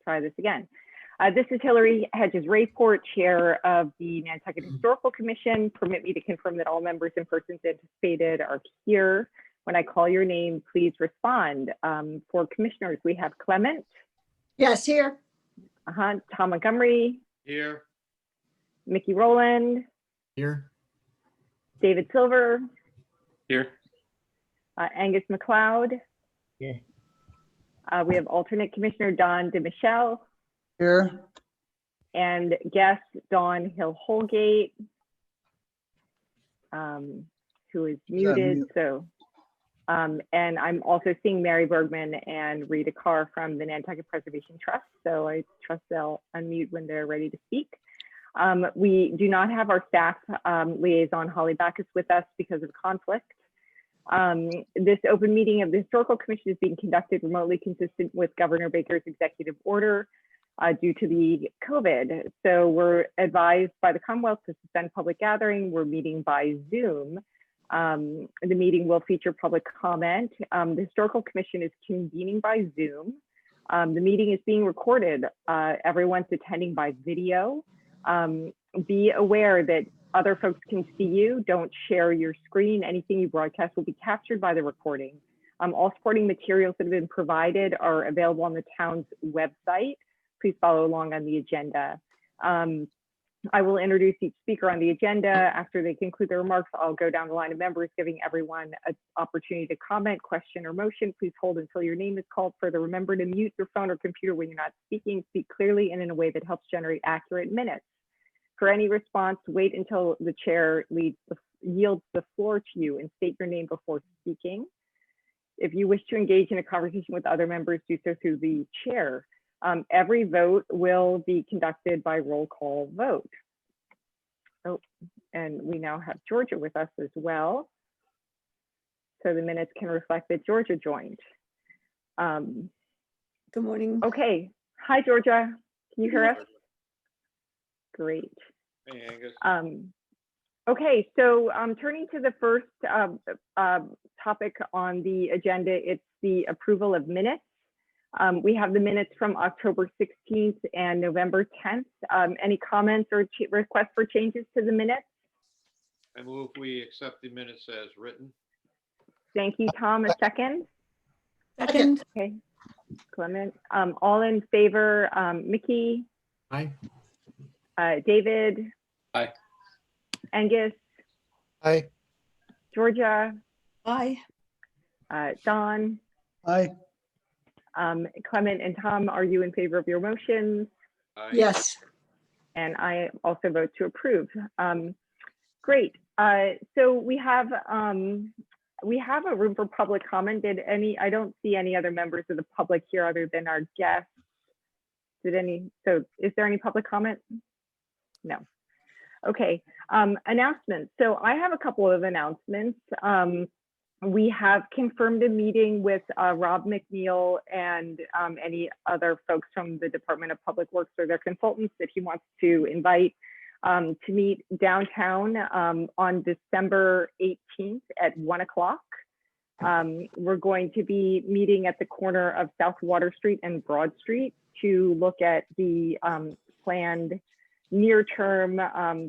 try this again. This is Hillary Hedges Rayport, Chair of the Nantucket Historical Commission. Permit me to confirm that all members and persons anticipated are here. When I call your name, please respond. For commissioners, we have Clement. Yes, here. Tom Montgomery. Here. Mickey Rowland. Here. David Silver. Here. Angus McLeod. Here. We have alternate Commissioner Don DeMichelle. Here. And guest Dawn Hill-Holgate, who is muted. So, and I'm also seeing Mary Bergman and Rita Carr from the Nantucket Preservation Trust. So I trust they'll unmute when they're ready to speak. We do not have our staff liaison, Holly Backus, with us because of conflict. This open meeting of the Historical Commission is being conducted remotely, consistent with Governor Baker's executive order due to the COVID. So we're advised by the Commonwealth to suspend public gathering. We're meeting by Zoom. The meeting will feature public comment. The Historical Commission is convening by Zoom. The meeting is being recorded. Everyone's attending by video. Be aware that other folks can see you. Don't share your screen. Anything you broadcast will be captured by the recording. All supporting materials that have been provided are available on the town's website. Please follow along on the agenda. I will introduce each speaker on the agenda. After they conclude their remarks, I'll go down the line of members, giving everyone an opportunity to comment, question, or motion. Please hold until your name is called. Further, remember to mute your phone or computer when you're not speaking. Speak clearly and in a way that helps generate accurate minutes. For any response, wait until the chair yields the floor to you and state your name before speaking. If you wish to engage in a conversation with other members, do so through the chair. Every vote will be conducted by roll call vote. Oh, and we now have Georgia with us as well. So the minutes can reflect that Georgia joined. Good morning. Okay. Hi, Georgia. Can you hear us? Great. Hey, Angus. Okay, so turning to the first topic on the agenda, it's the approval of minutes. We have the minutes from October 16th and November 10th. Any comments or requests for changes to the minutes? I move we accept the minutes as written. Thank you, Tom. A second? Second. Okay, Clement. All in favor, Mickey? Aye. David? Aye. Angus? Aye. Georgia? Aye. Don? Aye. Clement and Tom, are you in favor of your motions? Aye. Yes. And I also vote to approve. Great. So we have a room for public comment. I don't see any other members of the public here other than our guests. So is there any public comment? No. Okay. Announcements. So I have a couple of announcements. We have confirmed a meeting with Rob McNeil and any other folks from the Department of Public Works or their consultants that he wants to invite to meet downtown on December 18th at 1 o'clock. We're going to be meeting at the corner of South Water Street and Broad Street to look at the planned near-term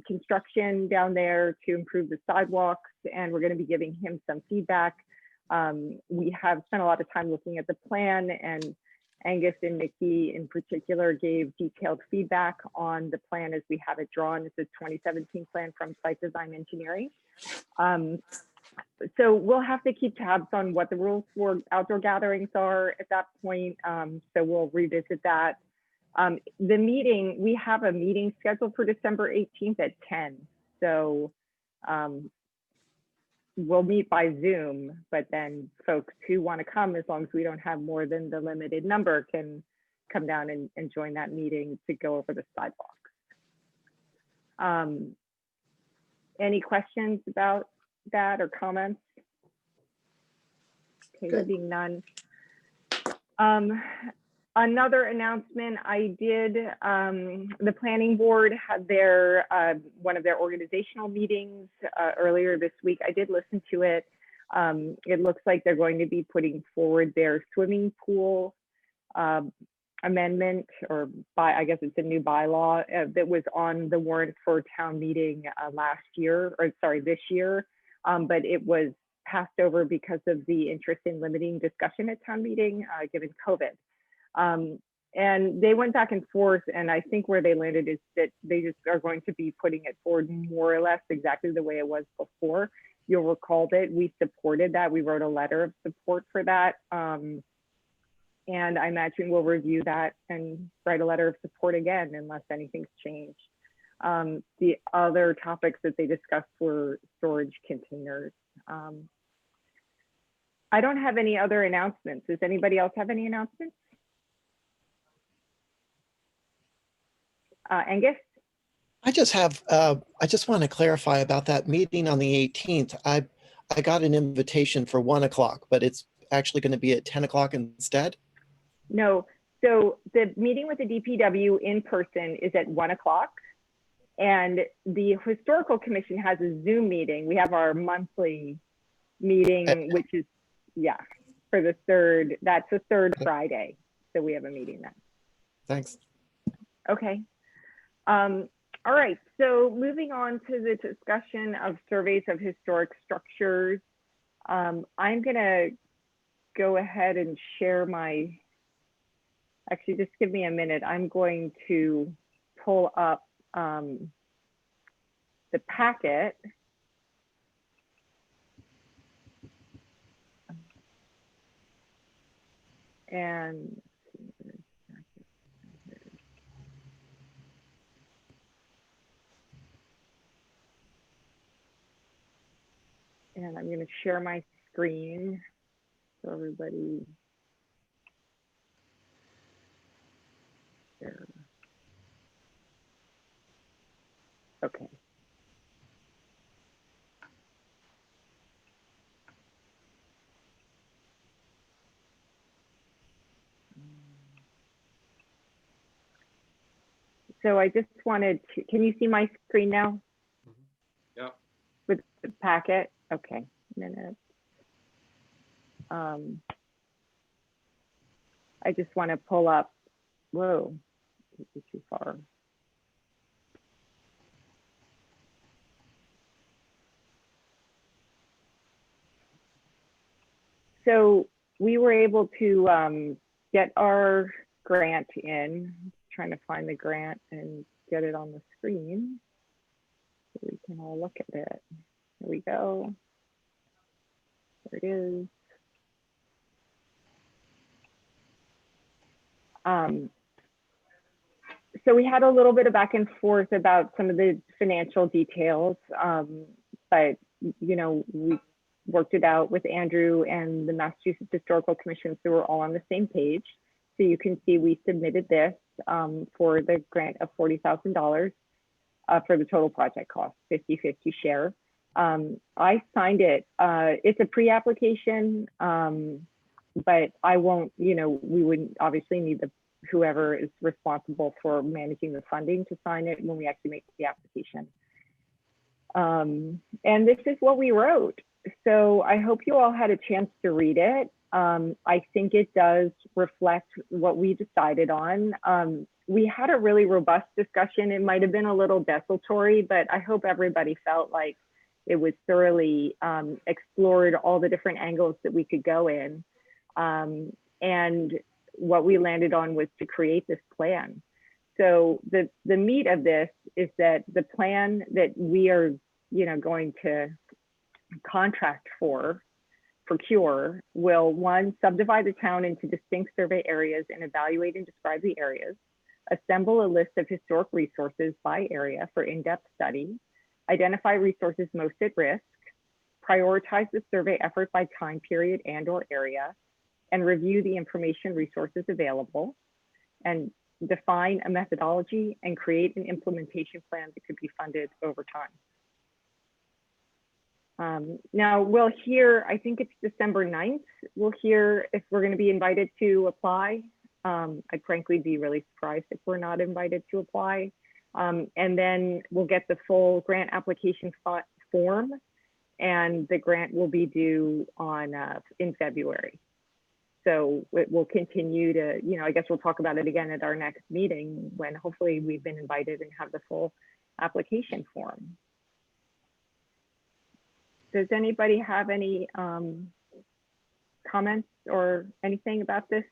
construction down there to improve the sidewalks, and we're going to be giving him some feedback. We have spent a lot of time looking at the plan, and Angus and Nikki in particular gave detailed feedback on the plan as we have it drawn. It's a 2017 plan from Site Design Engineering. So we'll have to keep tabs on what the rules for outdoor gatherings are at that point. So we'll revisit that. The meeting, we have a meeting scheduled for December 18th at 10. So we'll meet by Zoom, but then folks who want to come, as long as we don't have more than the limited number, can come down and join that meeting to go over the sidewalks. Any questions about that or comments? Okay, Good. seeing none. Another announcement I did, the planning board had their one of their organizational meetings earlier this week. I did listen to it. It looks like they're going to be putting forward their swimming pool amendment, or I guess it's a new bylaw that was on the warrant for town meeting this year, but it was passed over because of the interest in limiting discussion at town meeting given COVID. And they went back and forth, and I think where they landed is that they just are going to be putting it forward more or less exactly the way it was before. You'll recall that we supported that. We wrote a letter of support for that. And I imagine we'll review that and write a letter of support again unless anything's changed. The other topics that they discussed were storage containers. I don't have any other announcements. Does anybody else have any announcements? Angus? I just want to clarify about that meeting on the 18th. I got an invitation for 1 o'clock, but it's actually going to be at 10 o'clock instead? No, so the meeting with the DPW in person is at 1 o'clock, and the Historical Commission has a Zoom meeting. We have our monthly meeting, which is, for the third, that's the third Friday. So we have a meeting then. Thanks. Okay. All right, so moving on to the discussion of surveys of historic structures. I'm gonna go ahead and share actually just give me a minute. I'm going to pull up the packet. And I'm going to share my screen so everybody. There. Okay. So I just wanted to, can you see my screen now? Yeah. With the packet? Okay, minute. I just want to pull up, whoa, this is too far. So we were able to get our grant in, trying to find the grant and get it on the screen so we can all look at it. Here we go. There it is. So we had a little bit of back and forth about some of the financial details, but you know, we worked it out with Andrew and the Massachusetts Historical Commission, so we're all on the same page. So you can see we submitted this for the grant of $40,000 for the total project cost, 50-50 share. I signed it. It's a pre-application, but I won't, you know, we wouldn't obviously need whoever is responsible for managing the funding to sign it when we actually make the application. And this is what we wrote. So I hope you all had a chance to read it. I think it does reflect what we decided on. We had a really robust discussion. It might have been a little desultory, but I hope everybody felt like it was thoroughly explored all the different angles that we could go in. And what we landed on was to create this plan. So the meat of this is that the plan that we are, you know, going to contract procure will, one, subdivide the town into distinct survey areas and evaluate and describe the areas, assemble a list of historic resources by area for in-depth study, identify resources most at risk, prioritize the survey effort by time period and/or area, and review the information resources available, and define a methodology and create an implementation plan that could be funded over time. Now we'll hear, I think it's December 9th, we'll hear if we're going to be invited to apply. I'd frankly be really surprised if we're not invited to apply. And then we'll get the full grant application form, and the grant will be due on in February. So it will continue to, I guess we'll talk about it again at our next meeting when hopefully we've been invited and have the full application form. Does anybody have any comments or anything about this?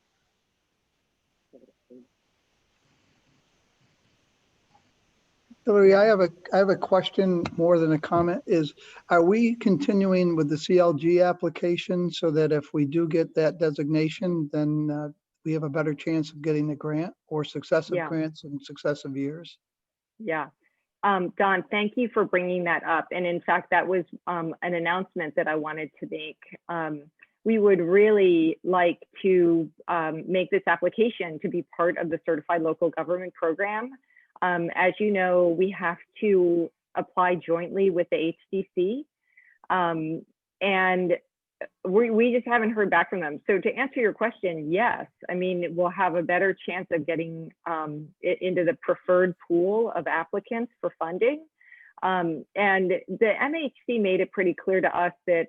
Hillary, I have a question more than a comment. Are we continuing with the CLG application so that if we do get that designation, then we have a better chance of getting the grant or successive Yeah. grants in successive years? Yeah. Don, thank you for bringing that up. And in fact, that was an announcement that I wanted to make. We would really like to make this application to be part of the Certified Local Government Program. As you know, we have to apply jointly with the HDC, and we just haven't heard back from them. So to answer your question, yes, I mean, we'll have a better chance of getting it into the preferred pool of applicants for funding. And the MHC made it pretty clear to us that,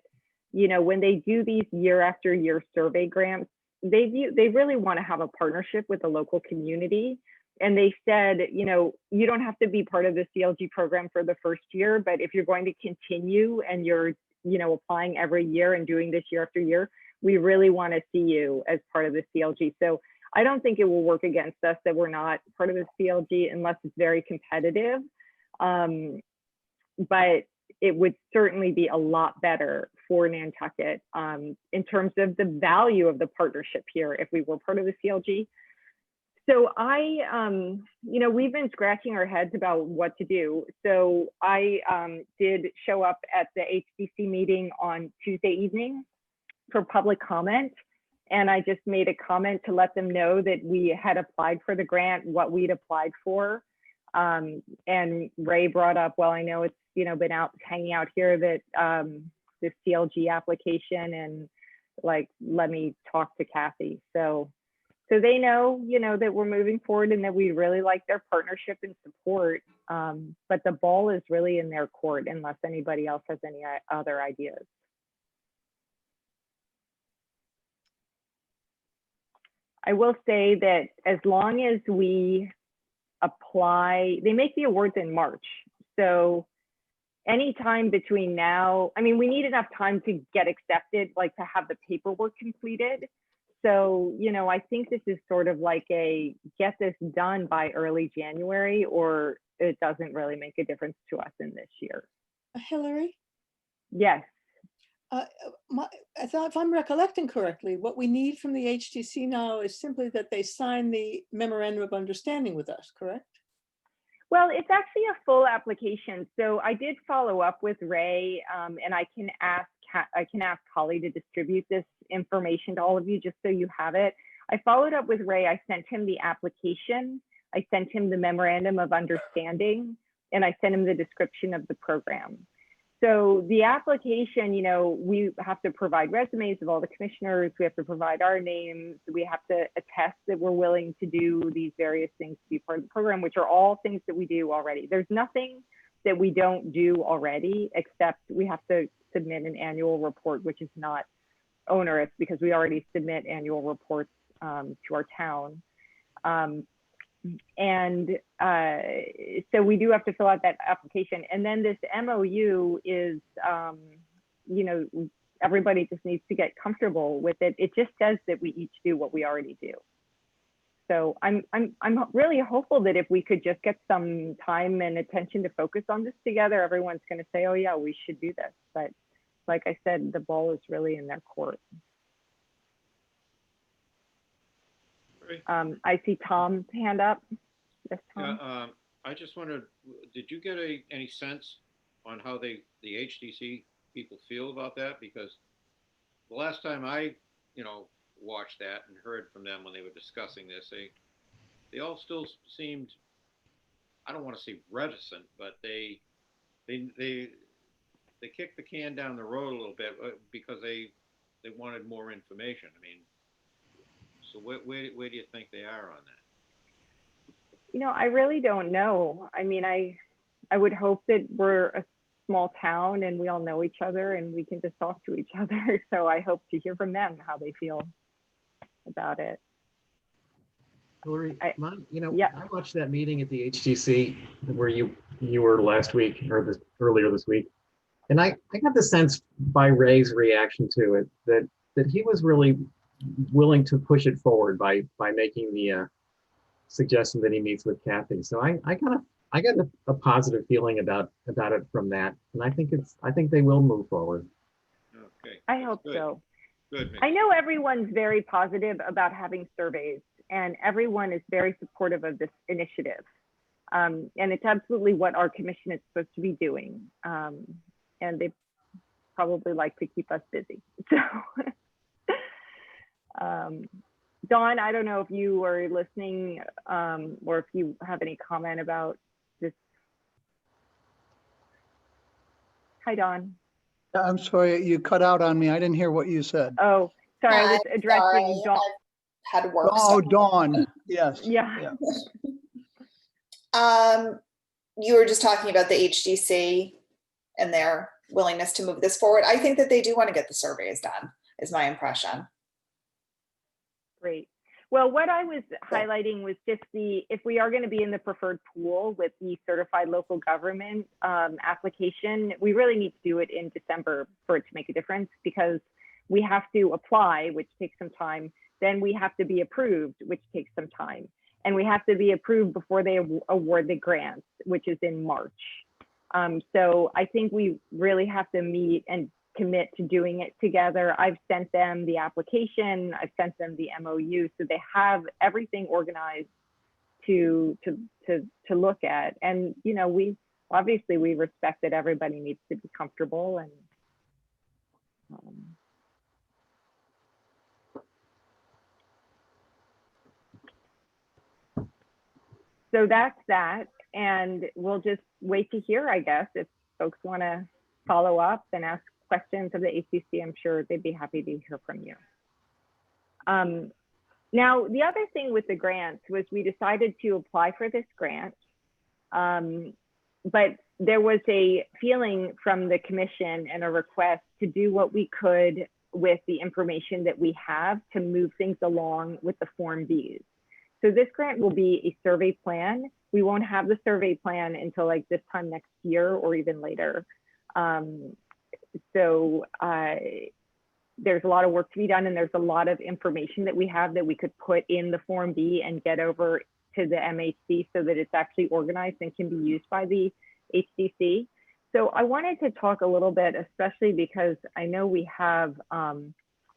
when they do these year after year survey grants, they really want to have a partnership with the local community. And they said, you don't have to be part of the CLG program for the first year, but if you're going to continue and you're, applying every year and doing this year after year, we really want to see you as part of the CLG. So I don't think it will work against us that we're not part of the CLG unless it's very competitive. But it would certainly be a lot better for Nantucket in terms of the value of the partnership here if we were part of the CLG. So we've been scratching our heads about what to do. So I did show up at the HDC meeting on Tuesday evening for public comment. And I just made a comment to let them know that we had applied for the grant, what we'd applied for. And Ray brought up, well, I know it's, been out hanging out here that this CLG application, and like, let me talk to Kathy. So they know, that we're moving forward and that we really like their partnership and support. But the ball is really in their court unless anybody else has any other ideas. I will say that as long as we apply, they make the awards in March. So anytime between now, I mean, we need enough time to get accepted, like to have the paperwork completed. So, I think this is sort of like a get this done by early January, or it doesn't really make a difference to us in this year. Hillary, Yes. I thought, if I'm recollecting correctly, what we need from the HTC now is simply that they sign the memorandum of understanding with us, correct? Well, it's actually a full application. So I did follow up with Ray, and I can ask Holly to distribute this information to all of you just so you have it. I followed up with Ray. I sent him the application. I sent him the memorandum of understanding, and I sent him the description of the program. So the application, we have to provide resumes of all the commissioners. We have to provide our names. We have to attest that we're willing to do these various things to be part of the program, which are all things that we do already. There's nothing that we don't do already, except we have to submit an annual report, which is not onerous because we already submit annual reports to our town. So we do have to fill out that application. And then this MOU is, everybody just needs to get comfortable with it. It just says that we each do what we already do. So I'm really hopeful that if we could just get some time and attention to focus on this together, everyone's going to say, oh yeah, we should do this. But like I said, the ball is really in their court. I see Tom's hand up. Yes, Tom. Yeah, I just wondered, did you get any sense on how the HDC people feel about that? Because the last time I, watched that and heard from them when they were discussing this, they all still seemed, I don't want to say reticent, but they kicked the can down the road a little bit because they wanted more information. I mean, so where do you think they are on that? I really don't know. I mean, I would hope that we're a small town and we all know each other and we can just talk to each other. So I hope to hear from them how they feel. about it. Hillary, I- I watched that meeting at the HTC where you were last week or earlier this week, and I got the sense by Ray's reaction to it that he was really willing to push it forward by making the suggestion that he meets with Kathy. So I got a positive feeling about it from that, and I think they will move forward. Okay. I hope Good. so. Good. I know everyone's very positive about having surveys, and everyone is very supportive of this initiative. And it's absolutely what our commission is supposed to be doing. And they probably like to keep us busy. So, Dawn, I don't know if you were listening or if you have any comment about this. Hi, Dawn. I'm sorry, you cut out on me. I didn't hear what you said. Oh, sorry, I was I'm addressing sorry, Dawn. I've had work. Oh, so- Dawn, yes. Yeah. You were just talking about the HDC and their willingness to move this forward. I think that they do want to get the surveys done, is my impression. Great. Well, what I was highlighting was just if we are going to be in the preferred pool with the certified local government application, we really need to do it in December for it to make a difference, because we have to apply, which takes some time. Then we have to be approved, which takes some time. And we have to be approved before they award the grants, which is in March. So I think we really have to meet and commit to doing it together. I've sent them the application, I've sent them the MOU, so they have everything organized to look at. And we obviously respect that everybody needs to be comfortable, and so that's that. And we'll just wait to hear, I guess, if folks want to follow up and ask questions of the HCC. I'm sure they'd be happy to hear from you. Now, the other thing with the grants was we decided to apply for this grant, but there was a feeling from the commission and a request to do what we could with the information that we have to move things along with the Form Bs. So this grant will be a survey plan. We won't have the survey plan until like this time next year or even later. So there's a lot of work to be done, and there's a lot of information that we have that we could put in the Form B and get over to the MHC so that it's actually organized and can be used by the HDC. So I wanted to talk a little bit, especially because I know we have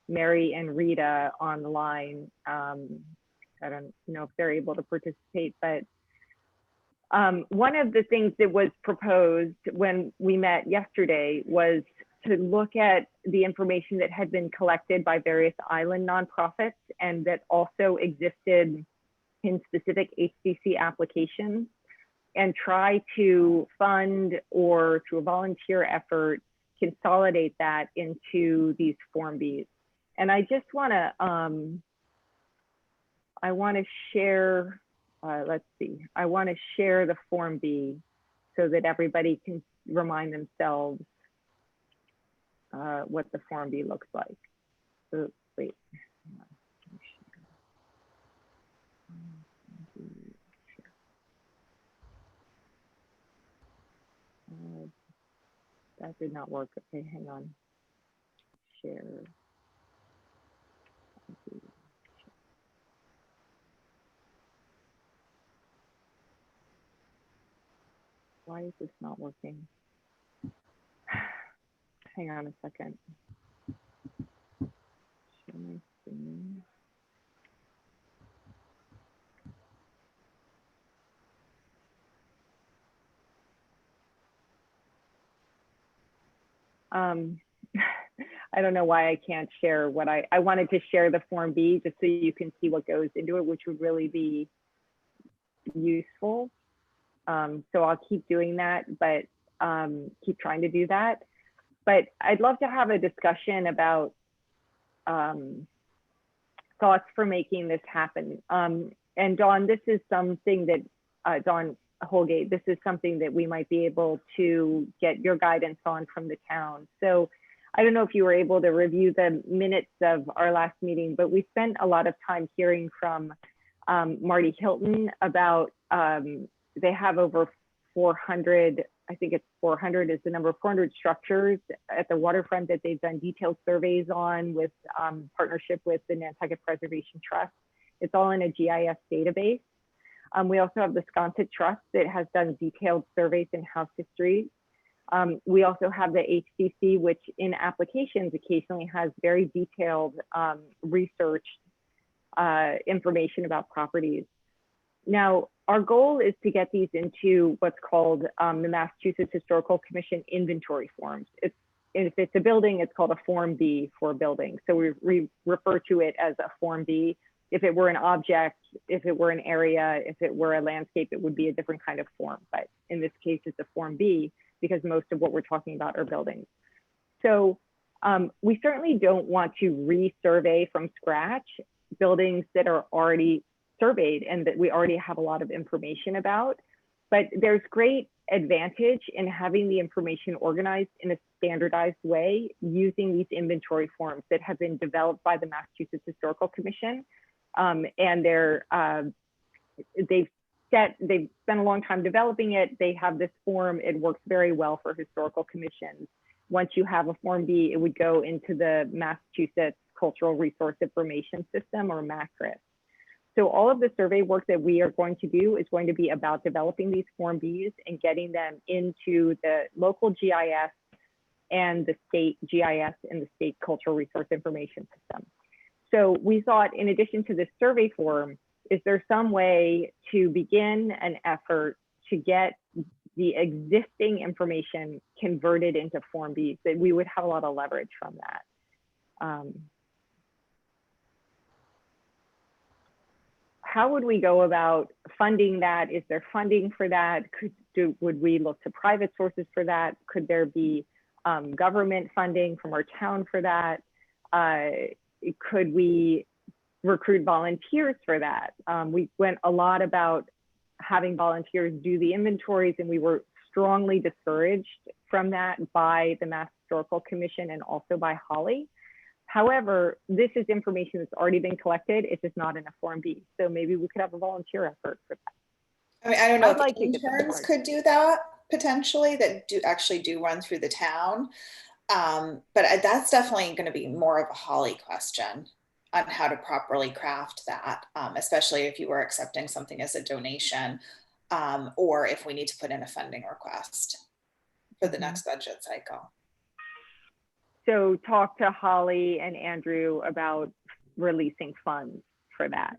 Mary and Rita on the line. I don't know if they're able to participate, but one of the things that was proposed when we met yesterday was to look at the information that had been collected by various island nonprofits and that also existed in specific HDC applications, and try to fund or through a volunteer effort, consolidate that into these Form Bs. And I just wanna, I wanna share, let's see, I wanna share the Form B so that everybody can remind themselves what the Form B looks like. So, wait. That did not work. Okay, hang on. Share. Why is this not working? Hang on a second. Share my screen. I don't know why I can't share what I wanted to share the Form B just so you can see what goes into it, which would really be useful. So I'll keep doing that, but keep trying to do that. But I'd love to have a discussion about thoughts for making this happen. And Dawn, this is something that, Dawn Holgate, this is something that we might be able to get your guidance on from the town. So I don't know if you were able to review the minutes of our last meeting, but we spent a lot of time hearing from Marty Hilton about, they have over 400, I think it's 400 is the number, 400 structures at the waterfront that they've done detailed surveys on with partnership with the Nantucket Preservation Trust. It's all in a GIS database. We also have the Sconset Trust that has done detailed surveys in house history. We also have the HDC, which in applications occasionally has very detailed research information about properties. Now, our goal is to get these into what's called the Massachusetts Historical Commission inventory forms. If it's a building, it's called a Form B for a building. So we refer to it as a Form B. If it were an object, if it were an area, if it were a landscape, it would be a different kind of form. But in this case, it's a Form B because most of what we're talking about are buildings. So we certainly don't want to resurvey from scratch buildings that are already surveyed and that we already have a lot of information about. But there's great advantage in having the information organized in a standardized way using these inventory forms that have been developed by the Massachusetts Historical Commission. And they've spent a long time developing it. They have this form. It works very well for historical commissions. Once you have a Form B, it would go into the Massachusetts Cultural Resource Information System, or MACRIS. So all of the survey work that we are going to do is going to be about developing these Form Bs and getting them into the local GIS and the state GIS and the state Cultural Resource Information System. So we thought, in addition to this survey form, is there some way to begin an effort to get the existing information converted into Form Bs, that we would have a lot of leverage from that? How would we go about funding that? Is there funding for that? Would we look to private sources for that? Could there be government funding from our town for that? Could we recruit volunteers for that? We went a lot about having volunteers do the inventories, and we were strongly discouraged from that by the Mass Historical Commission and also by Holly. However, this is information that's already been collected. It's just not in a Form B. So maybe we could have a volunteer effort for that. I mean, I don't know I'd if interns could do that potentially, that actually do run through the town. But that's definitely going to be more of a Holly question on how to properly craft that, especially if you were accepting something as a donation, or if we need to put in a funding request for the next budget cycle. So talk to Holly and Andrew about releasing funds for that.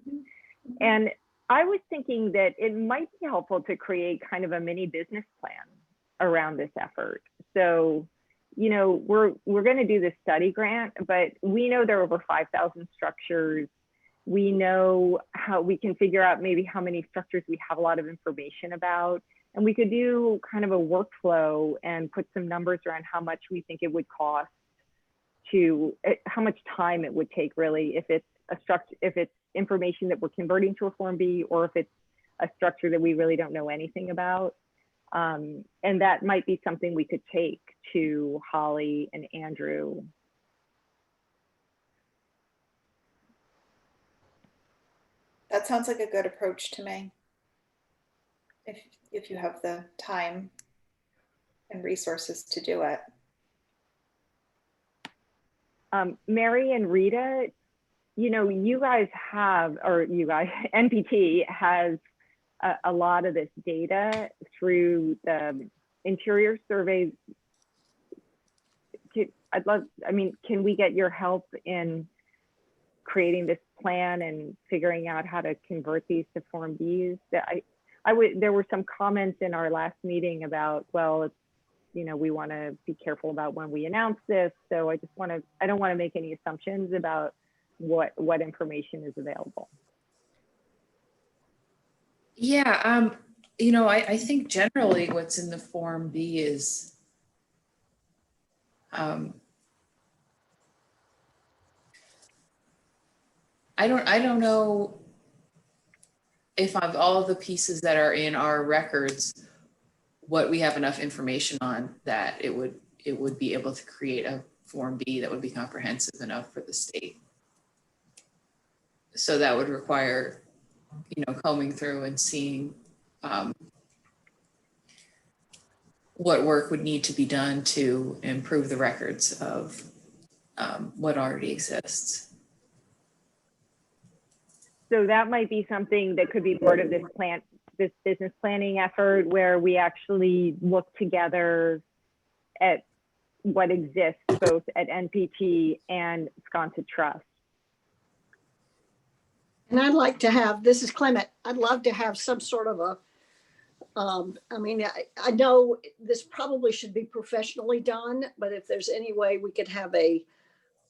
And I was thinking that it might be helpful to create kind of a mini business plan around this effort. So, you know, we're going to do this study grant, but we know there are over 5,000 structures. We know how we can figure out maybe how many structures we have a lot of information about. And we could do kind of a workflow and put some numbers around how much we think it would cost how much time it would take, really, if it's a structure, if it's information that we're converting to a Form B, or if it's a structure that we really don't know anything about. And that might be something we could take to Holly and Andrew. That sounds like a good approach to me. If you have the time and resources to do it. Mary and Rita, you know, you guys have, or you guys, NPT has a lot of this data through the interior surveys. Can we get your help in creating this plan and figuring out how to convert these to Form Bs? There were some comments in our last meeting about, well, it's, you know, we want to be careful about when we announce this. So I don't want to make any assumptions about what information is available. Yeah, you know, I think generally what's in the Form B is I don't know if of all of the pieces that are in our records, what we have enough information on that it would be able to create a Form B that would be comprehensive enough for the state. So that would require, you know, combing through and seeing what work would need to be done to improve the records of what already exists. So that might be something that could be part of this business planning effort, where we actually look together at what exists both at NPT and Wisconsin Trust. And I'd like to have, this is Clement, I'd love to have some sort of a, I mean, I know this probably should be professionally done, but if there's any way we could have a,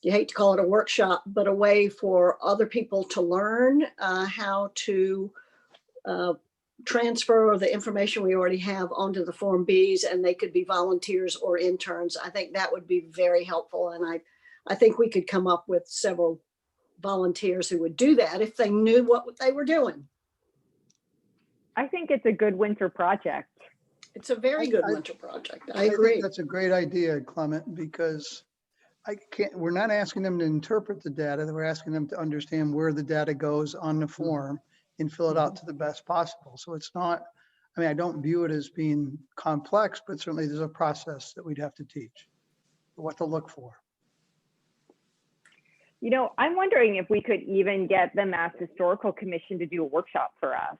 you hate to call it a workshop, but a way for other people to learn how to transfer the information we already have onto the Form Bs, and they could be volunteers or interns. I think that would be very helpful. And I think we could come up with several volunteers who would do that if they knew what they were doing. I think it's a good winter project. It's a very good winter project. I think agree. that's a great idea, Clement, because we're not asking them to interpret the data. We're asking them to understand where the data goes on the form and fill it out to the best possible. So it's not, I mean, I don't view it as being complex, but certainly there's a process that we'd have to teach, what to look for. You know, I'm wondering if we could even get the Mass Historical Commission to do a workshop for us.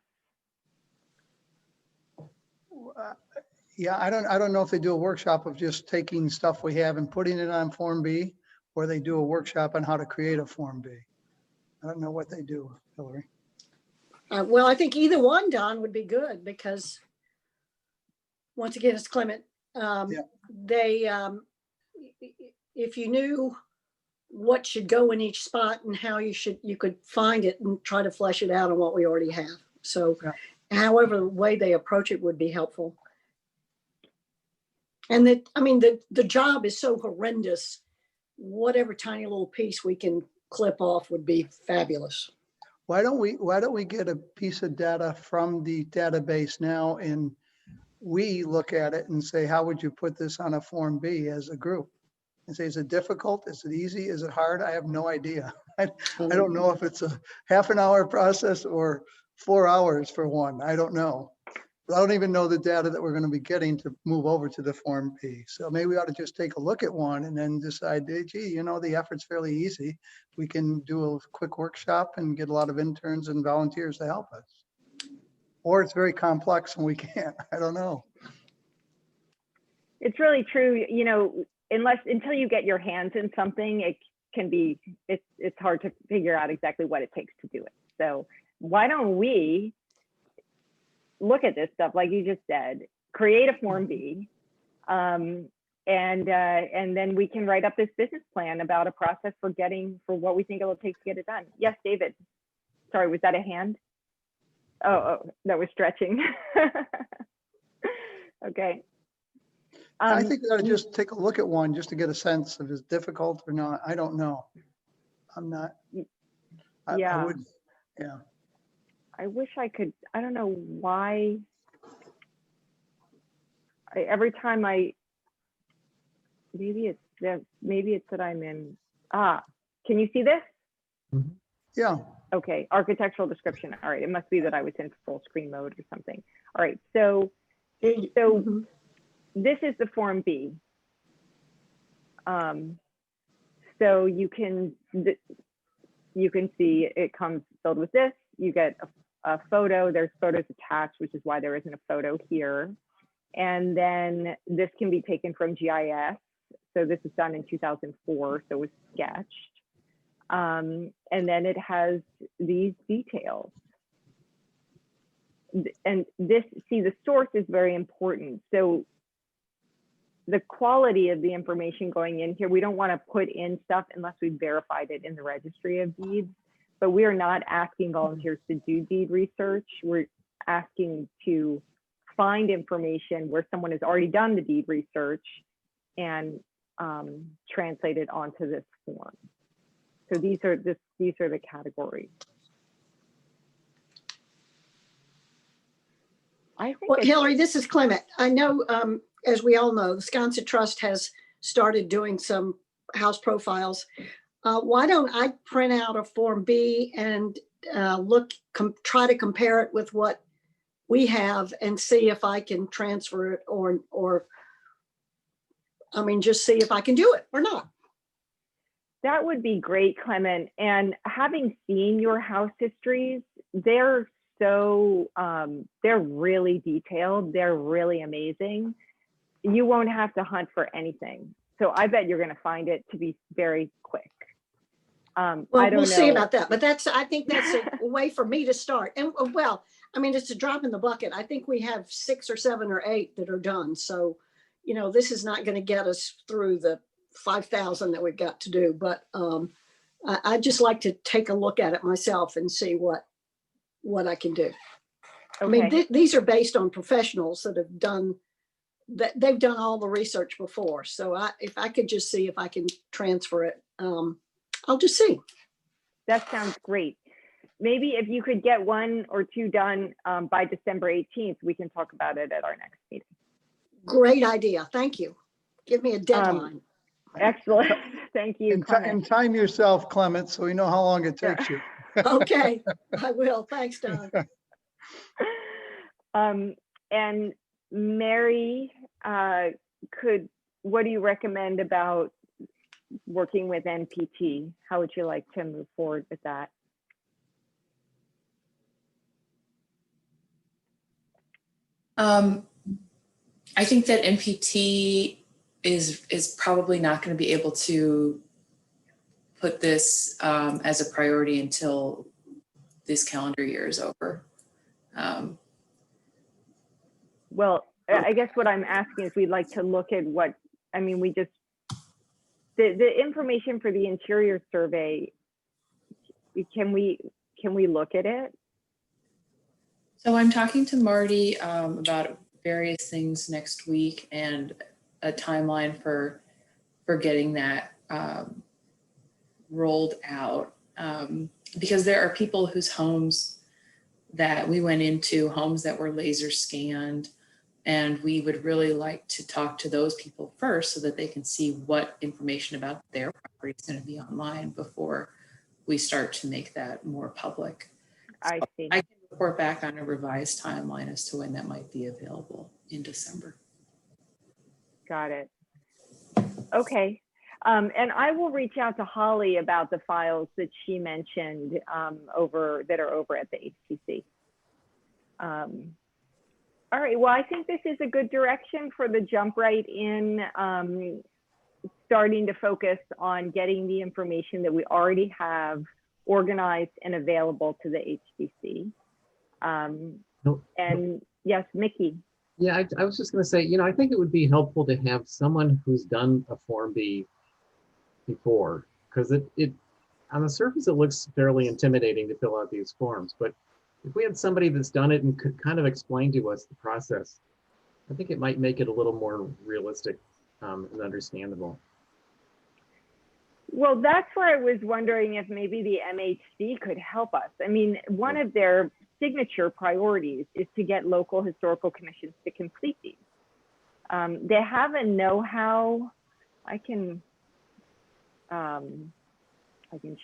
Yeah, I don't know if they do a workshop of just taking stuff we have and putting it on Form B, or they do a workshop on how to create a Form B. I don't know what they do, Hillary. Well, I think either one, Don, would be good, because once again, it's Clement. They, if you knew what should go in each spot and how you could find it and try to flesh it out on what we already have. So however the way they approach it would be helpful. And that, I mean, the job is so horrendous. Whatever tiny little piece we can clip off would be fabulous. Why don't we get a piece of data from the database now, and we look at it and say, how would you put this on a Form B as a group? And say, is it difficult? Is it easy? Is it hard? I have no idea. I don't know if it's a half an hour process or 4 hours for one. I don't know. But I don't even know the data that we're going to be getting to move over to the Form B. So maybe we ought to just take a look at one and then decide, hey, gee, you know, the effort's fairly easy. We can do a quick workshop and get a lot of interns and volunteers to help us. Or it's very complex and we can't. I don't know. It's really true, you know, until you get your hands in something, it can be, it's hard to figure out exactly what it takes to do it. So why don't we look at this stuff, like you just said, create a Form B, and then we can write up this business plan about a process for what we think it will take to get it done. Yes, David. Sorry, was that a hand? Oh, that was stretching. Okay. I think we ought to just take a look at one just to get a sense if it's difficult or not. I don't know. I'm not. I would, yeah. I wish I could, I don't know why. Every time maybe it's that I'm in, can you see this? Mm-hmm. Yeah. Okay, architectural description. All right, it must be that I was in full screen mode or something. All right, so this is the Form B. So you can see it comes filled with this. You get a photo. There's photos attached, which is why there isn't a photo here. And then this can be taken from GIS. So this was done in 2004, so it was sketched. And then it has these details. And the source is very important. So the quality of the information going in here, we don't want to put in stuff unless we verified it in the Registry of Deeds. But we are not asking volunteers to do deed research. We're asking to find information where someone has already done the deed research and translate it onto this form. So these are the categories. I think well, Hillary, this is Clement. I know, as we all know, the Wisconsin Trust has started doing some house profiles. Why don't I print out a Form B and try to compare it with what we have and see if I can transfer it or I mean, just see if I can do it or not. That would be great, Clement. And having seen your house histories, they're really detailed. They're really amazing. You won't have to hunt for anything. So I bet you're going to find it to be very quick. Well, I don't we'll see know. about that, but I think that's a way for me to start. And well, I mean, it's a drop in the bucket. I think we have 6 or 7 or 8 that are done. So, you know, this is not going to get us through the 5,000 that we've got to do, but I just like to take a look at it myself and see what I can do. Okay. I mean, these are based on professionals that have done that. They've done all the research before. So if I could just see if I can transfer it, I'll just see. That sounds great. Maybe if you could get 1 or 2 done by December 18th, we can talk about it at our next meeting. Great idea. Thank you. Give me a deadline. Excellent. Thank you. And time yourself, Clement, so we know how long it takes you. Okay, I will. Thanks, Don. And Mary, what do you recommend about working with NPT? How would you like to move forward with that? I think that NPT is probably not going to be able to put this as a priority until this calendar year is over. Well, I guess what I'm asking is we'd like to look at what, I mean, the information for the interior survey, can we look at it? So I'm talking to Marty about various things next week and a timeline for getting that rolled out. Because there are people whose homes that we went into, homes that were laser scanned, and we would really like to talk to those people first so that they can see what information about their property is going to be online before we start to make that more public. I see. I can report back on a revised timeline as to when that might be available in December. Got it. Okay. And I will reach out to Holly about the files that she mentioned that are over at the HTC. All right, well, I think this is a good direction for the jump right in, starting to focus on getting the information that we already have organized and available to the HTC. And yes, Mickey. Yeah, I was just going to say, you know, I think it would be helpful to have someone who's done a Form B before, because it on the surface, it looks fairly intimidating to fill out these forms. But if we had somebody that's done it and could kind of explain to us the process, I think it might make it a little more realistic and understandable. Well, that's where I was wondering if maybe the MHC could help us. I mean, one of their signature priorities is to get local historical commissions to complete these. They have a know-how. I can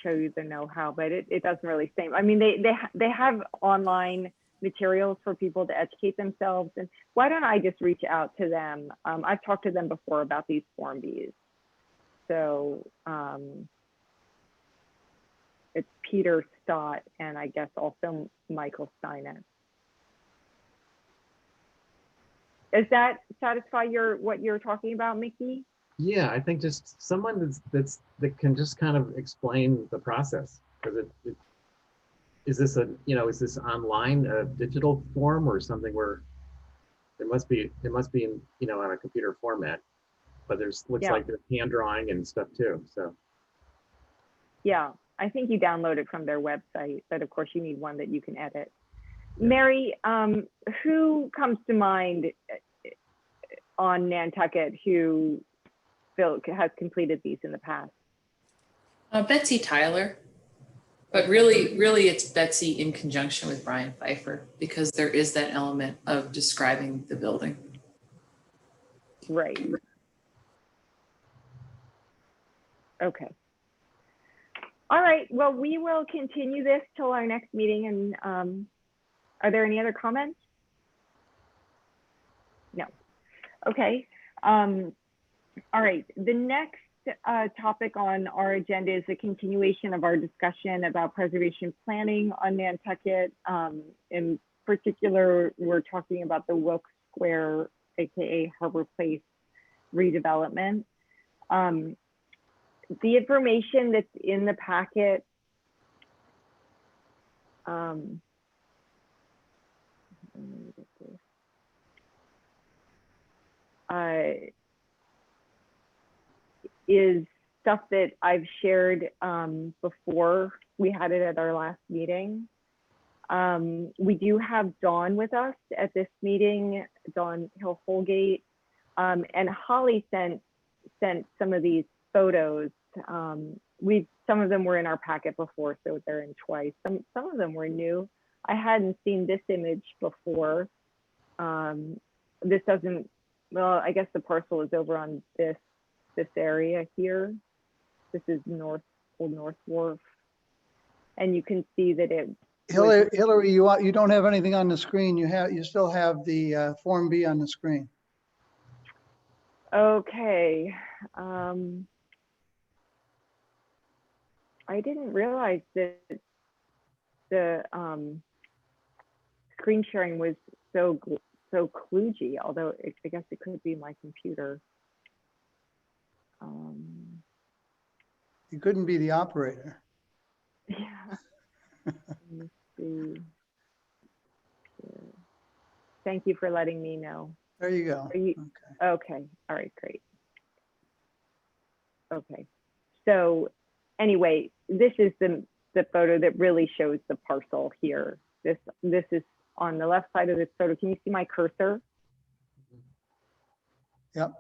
show you the know-how, but it doesn't really say. I mean, they have online materials for people to educate themselves. And why don't I just reach out to them? I've talked to them before about these Form Bs. So it's Peter Stott and I guess also Michael Steinitz. Does that satisfy what you're talking about, Mickey? Yeah, I think just someone that can just kind of explain the process, because is this online digital form or something where it must be in, you know, on a computer format, but looks like there's hand drawing and stuff too. So yeah, I think you download it from their website, but of course you need one that you can edit. Yeah. Mary, who comes to mind on Nantucket who has completed these in the past? Betsy Tyler, but really it's Betsy in conjunction with Brian Pfeiffer, because there is that element of describing the building. Right. Okay. All right, well, we will continue this till our next meeting, and are there any other comments? No. Okay. All right, the next topic on our agenda is a continuation of our discussion about preservation planning on Nantucket. In particular, we're talking about the Wilkes Square, AKA Harbor Place redevelopment. The information that's in the packet is stuff that I've shared before we had it at our last meeting. We do have Dawn with us at this meeting, Dawn Hill-Holgate, and Holly sent some of these photos. Some of them were in our packet before, so they're in twice. Some of them were new. I hadn't seen this image before. This doesn't, well, I guess the parcel is over on this area here. This is Old North Wharf. And you can see that it. Hillary, you don't have anything on the screen. You still have the Form B on the screen. Okay. I didn't realize that the screen sharing was so kludgy, although I guess it could be my computer. You couldn't be the operator. Yeah. Let me see. Thank you for letting me know. There you go. Okay. All right, great. Okay. So anyway, this is the photo that really shows the parcel here. This is on the left side of this photo. Can you see my cursor? Yep.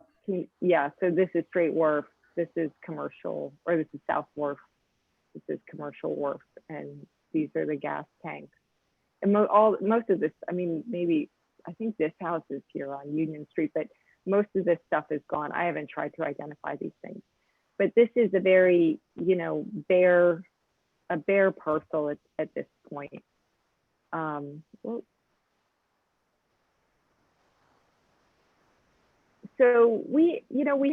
Yeah, so this is Straight Wharf. This is commercial, or this is South Wharf. This is commercial wharf, and these are the gas tanks. And most of this, I mean, maybe, I think this house is here on Union Street, but most of this stuff is gone. I haven't tried to identify these things. But this is a very, bare parcel at this point. So we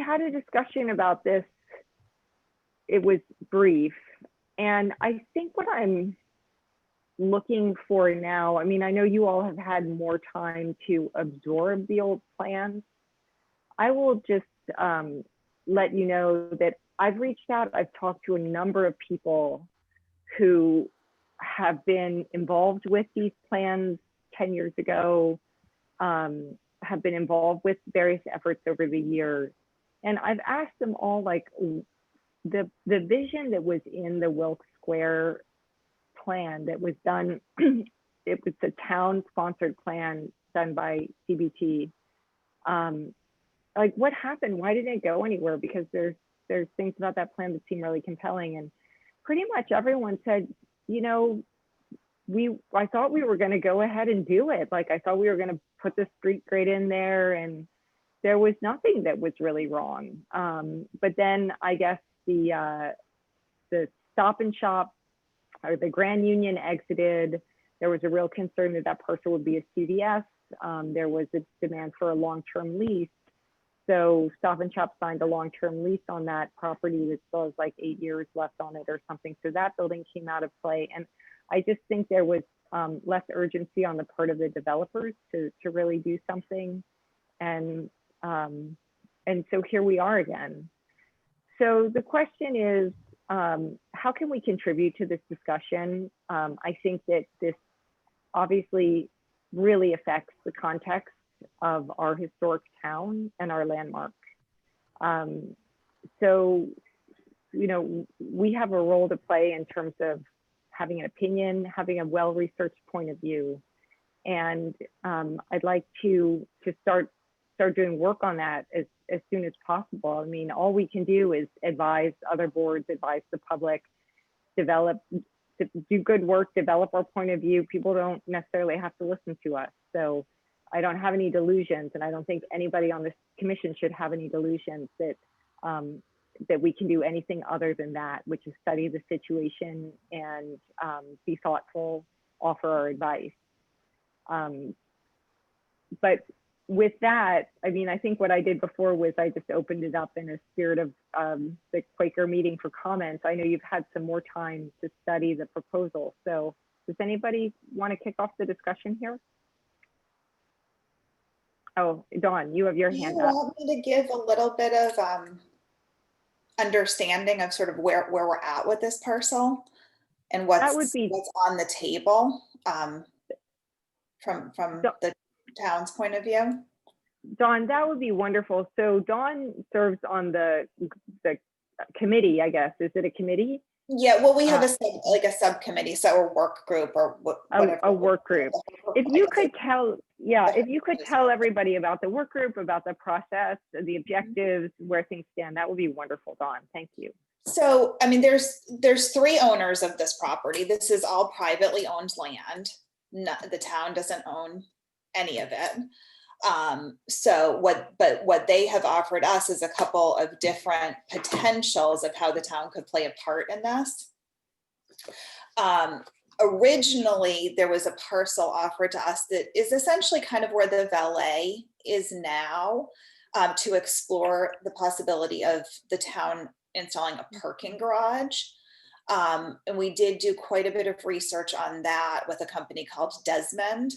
had a discussion about this. It was brief. And I think what I'm looking for now, I mean, I know you all have had more time to absorb the old plans. I will just let you know that I've reached out, I've talked to a number of people who have been involved with these plans 10 years ago, have been involved with various efforts over the years. And I've asked them all, like, the vision that was in the Wilkes Square plan that was done, it was a town-sponsored plan done by CBT. Like, what happened? Why didn't it go anywhere? Because there's things about that plan that seem really compelling. And pretty much everyone said, I thought we were going to go ahead and do it. Like, I thought we were going to put the street grade in there, and there was nothing that was really wrong. But then I guess the Stop and Shop, or the Grand Union, exited. There was a real concern that parcel would be a CVS. There was a demand for a long-term lease. So Stop and Shop signed a long-term lease on that property that still has like 8 years left on it or something. So that building came out of play. And I just think there was less urgency on the part of the developers to really do something. And so here we are again. So the question is, how can we contribute to this discussion? I think that this obviously really affects the context of our historic town and our landmark. So, we have a role to play in terms of having an opinion, having a well-researched point of view. And I'd like to start doing work on that as soon as possible. I mean, all we can do is advise other boards, advise the public, do good work, develop our point of view. People don't necessarily have to listen to us. So I don't have any delusions, and I don't think anybody on this commission should have any delusions that that we can do anything other than that, which is study the situation and be thoughtful, offer our advice. But with that, I mean, I think what I did before was I just opened it up in a spirit of the Quaker meeting for comments. I know you've had some more time to study the proposal. So does anybody want to kick off the discussion here? Oh, Dawn, you have your hand up. You want me to give a little bit of understanding of sort of where we're at with this parcel and what's on the table from the town's point of view? Dawn, that would be wonderful. So Dawn serves on the committee, I guess. Is it a committee? Yeah, well, we have a subcommittee, so a work group or whatever. A work group. If you could tell, if you could tell everybody about the work group, about the process, the objectives, where things stand, that would be wonderful, Dawn. Thank you. So, I mean, there's 3 owners of this property. This is all privately owned land. The town doesn't own any of it. So what they have offered us is a couple of different potentials of how the town could play a part in this. Originally, there was a parcel offered to us that is essentially kind of where the valet is now, to explore the possibility of the town installing a parking garage. And we did do quite a bit of research on that with a company called Desmond.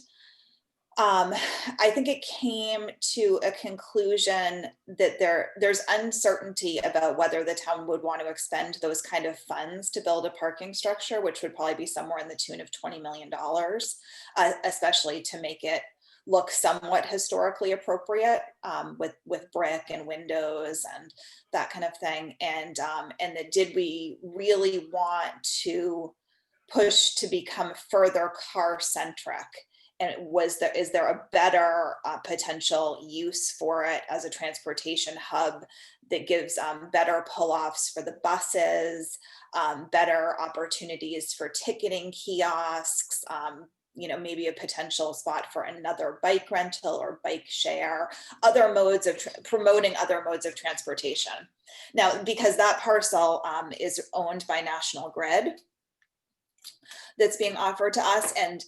I think it came to a conclusion that there's uncertainty about whether the town would want to expend those kind of funds to build a parking structure, which would probably be somewhere in the tune of $20 million, especially to make it look somewhat historically appropriate, with brick and windows and that kind of thing. And that did we really want to push to become further car centric? And is there a better potential use for it as a transportation hub that gives better pull-offs for the buses, better opportunities for ticketing kiosks, maybe a potential spot for another bike rental or bike share, other modes of promoting other modes of transportation. Now, because that parcel is owned by National Grid, that's being offered to us, and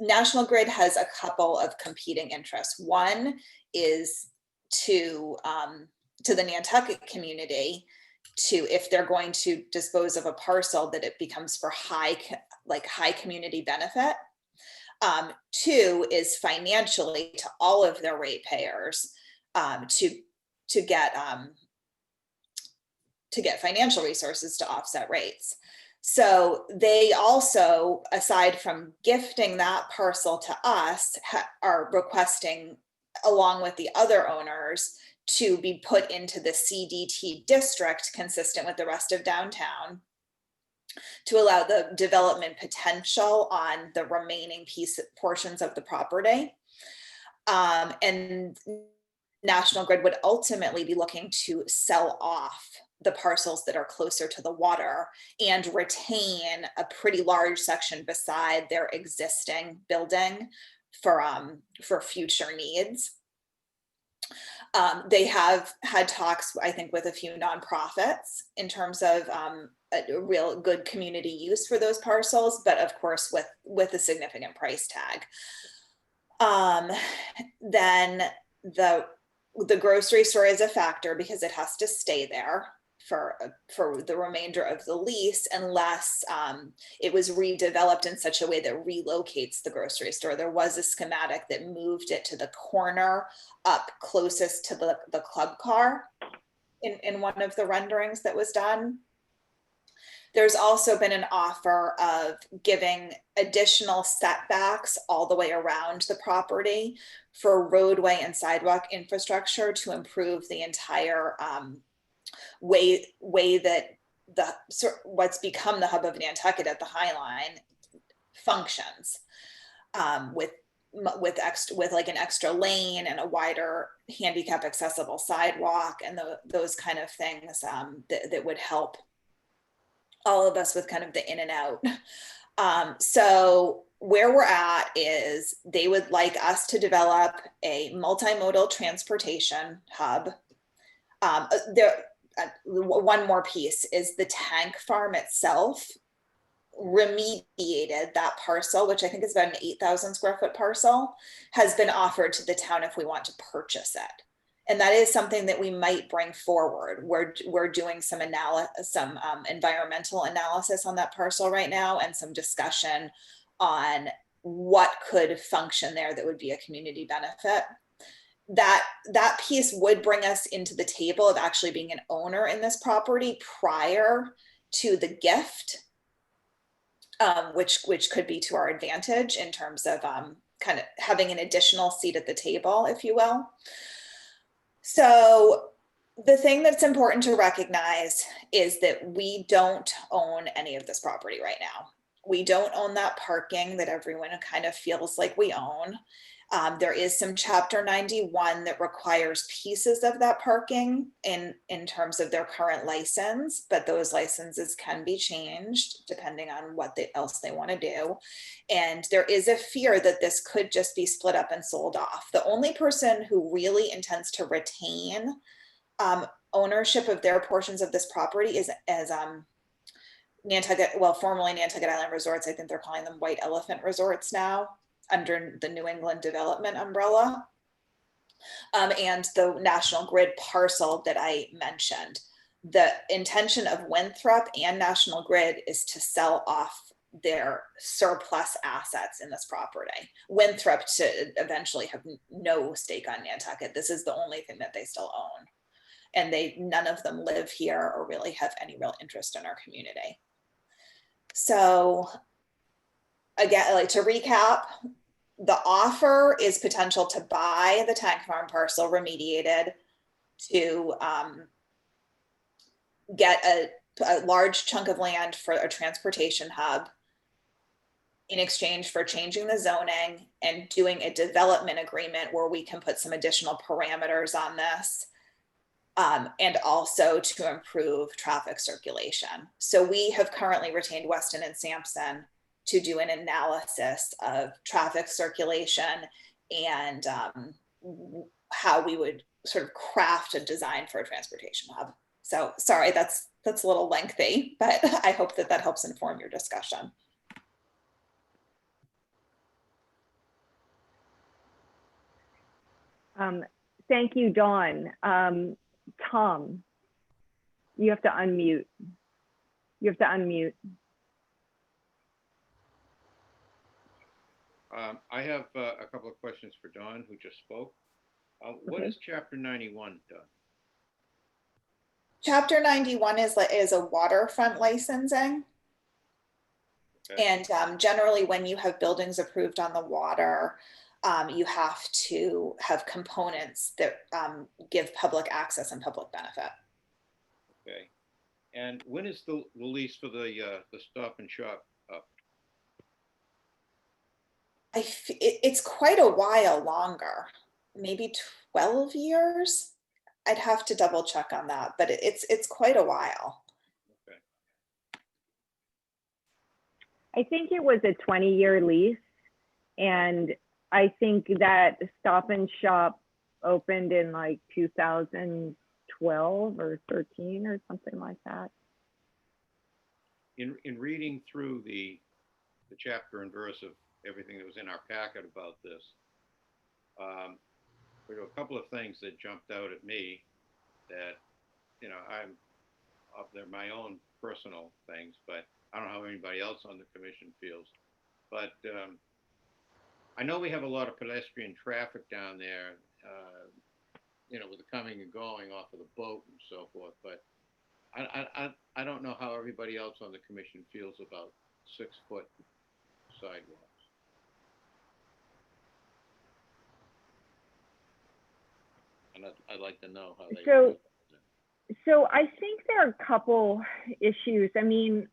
National Grid has a couple of competing interests. One is to the Nantucket community, if they're going to dispose of a parcel, that it becomes for high community benefit. 2 is financially to all of their ratepayers, to get financial resources to offset rates. So they also, aside from gifting that parcel to us, are requesting, along with the other owners, to be put into the CDT district consistent with the rest of downtown, to allow the development potential on the remaining portions of the property. And National Grid would ultimately be looking to sell off the parcels that are closer to the water and retain a pretty large section beside their existing building for future needs. They have had talks, I think, with a few nonprofits in terms of a real good community use for those parcels, but of course with a significant price tag. Then the grocery store is a factor because it has to stay there for the remainder of the lease, unless it was redeveloped in such a way that relocates the grocery store. There was a schematic that moved it to the corner up closest to the club car in one of the renderings that was done. There's also been an offer of giving additional setbacks all the way around the property for roadway and sidewalk infrastructure to improve the entire way that what's become the hub of Nantucket at the High Line functions, with like an extra lane and a wider handicap accessible sidewalk and those kind of things that would help all of us with kind of the in and out. So where we're at is they would like us to develop a multimodal transportation hub. one more piece is the tank farm itself remediated that parcel, which I think is about an 8,000 square foot parcel, has been offered to the town if we want to purchase it. And that is something that we might bring forward. We're doing some environmental analysis on that parcel right now, and some discussion on what could function there that would be a community benefit. That piece would bring us into the table of actually being an owner in this property prior to the gift, which could be to our advantage in terms of kind of having an additional seat at the table, if you will. So the thing that's important to recognize is that we don't own any of this property right now. We don't own that parking that everyone kind of feels like we own. There is some Chapter 91 that requires pieces of that parking in terms of their current license, but those licenses can be changed depending on what else they want to do. And there is a fear that this could just be split up and sold off. The only person who really intends to retain ownership of their portions of this property is Nantucket, well, formerly Nantucket Island Resorts. I think they're calling them White Elephant Resorts now, under the New England Development umbrella, and the National Grid parcel that I mentioned. The intention of Winthrop and National Grid is to sell off their surplus assets in this property. Winthrop to eventually have no stake on Nantucket. This is the only thing that they still own. And none of them live here or really have any real interest in our community. So again, like to recap, the offer is potential to buy the tank farm parcel remediated, to get a large chunk of land for a transportation hub in exchange for changing the zoning and doing a development agreement where we can put some additional parameters on this, and also to improve traffic circulation. So we have currently retained Weston and Sampson to do an analysis of traffic circulation and how we would sort of craft a design for a transportation hub. So sorry, that's a little lengthy, but I hope that helps inform your discussion. Thank you, Dawn. Tom, you have to unmute. I have a couple of questions for Dawn, who just spoke. What is Chapter 91 done? Chapter 91 is a waterfront licensing. Okay. And generally when you have buildings approved on the water, you have to have components that give public access and public benefit. Okay. And when is the lease for the Stop and Shop up? It's quite a while longer, maybe 12 years. I'd have to double check on that, but it's quite a while. Okay. I think it was a 20-year lease, and I think that Stop and Shop opened in like 2012 or 13 or something like that. In reading through the chapter and verse of everything that was in our packet about this, there were a couple of things that jumped out at me that, you know, I'm up there, my own personal things, but I don't know how anybody else on the commission feels. But I know we have a lot of pedestrian traffic down there, you know, with the coming and going off of the boat and so forth, but I don't know how everybody else on the commission feels about 6-foot sidewalks. And I'd like to know how they. So I think there are a couple issues. I mean,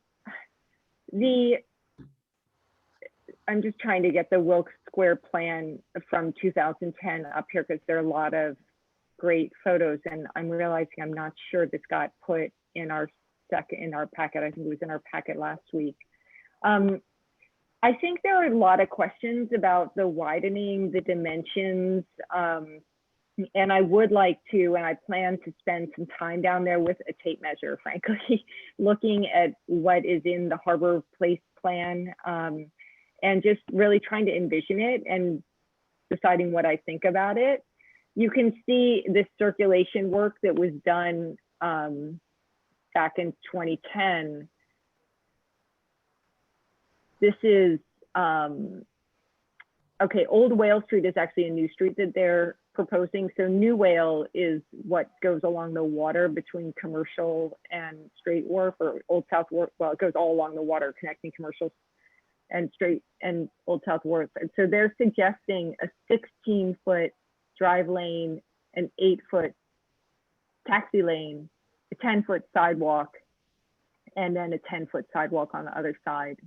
I'm just trying to get the Wilkes Square plan from 2010 up here because there are a lot of great photos, and I'm realizing I'm not sure this got put in our packet. I think it was in our packet last week. I think there are a lot of questions about the widening, the dimensions, And I would like to, and I plan to spend some time down there with a tape measure, frankly, looking at what is in the Harbor Place plan, and just really trying to envision it and deciding what I think about it. You can see this circulation work that was done back in 2010. This is, okay, Old Whale Street is actually a new street that they're proposing. So New Whale is what goes along the water between Commercial and Straight Wharf, or Old South Wharf. Well, it goes all along the water connecting Commercial and Straight and Old South Wharf. And so they're suggesting a 16-foot drive lane, an 8-foot taxi lane, a 10-foot sidewalk, and then a 10-foot sidewalk on the other side.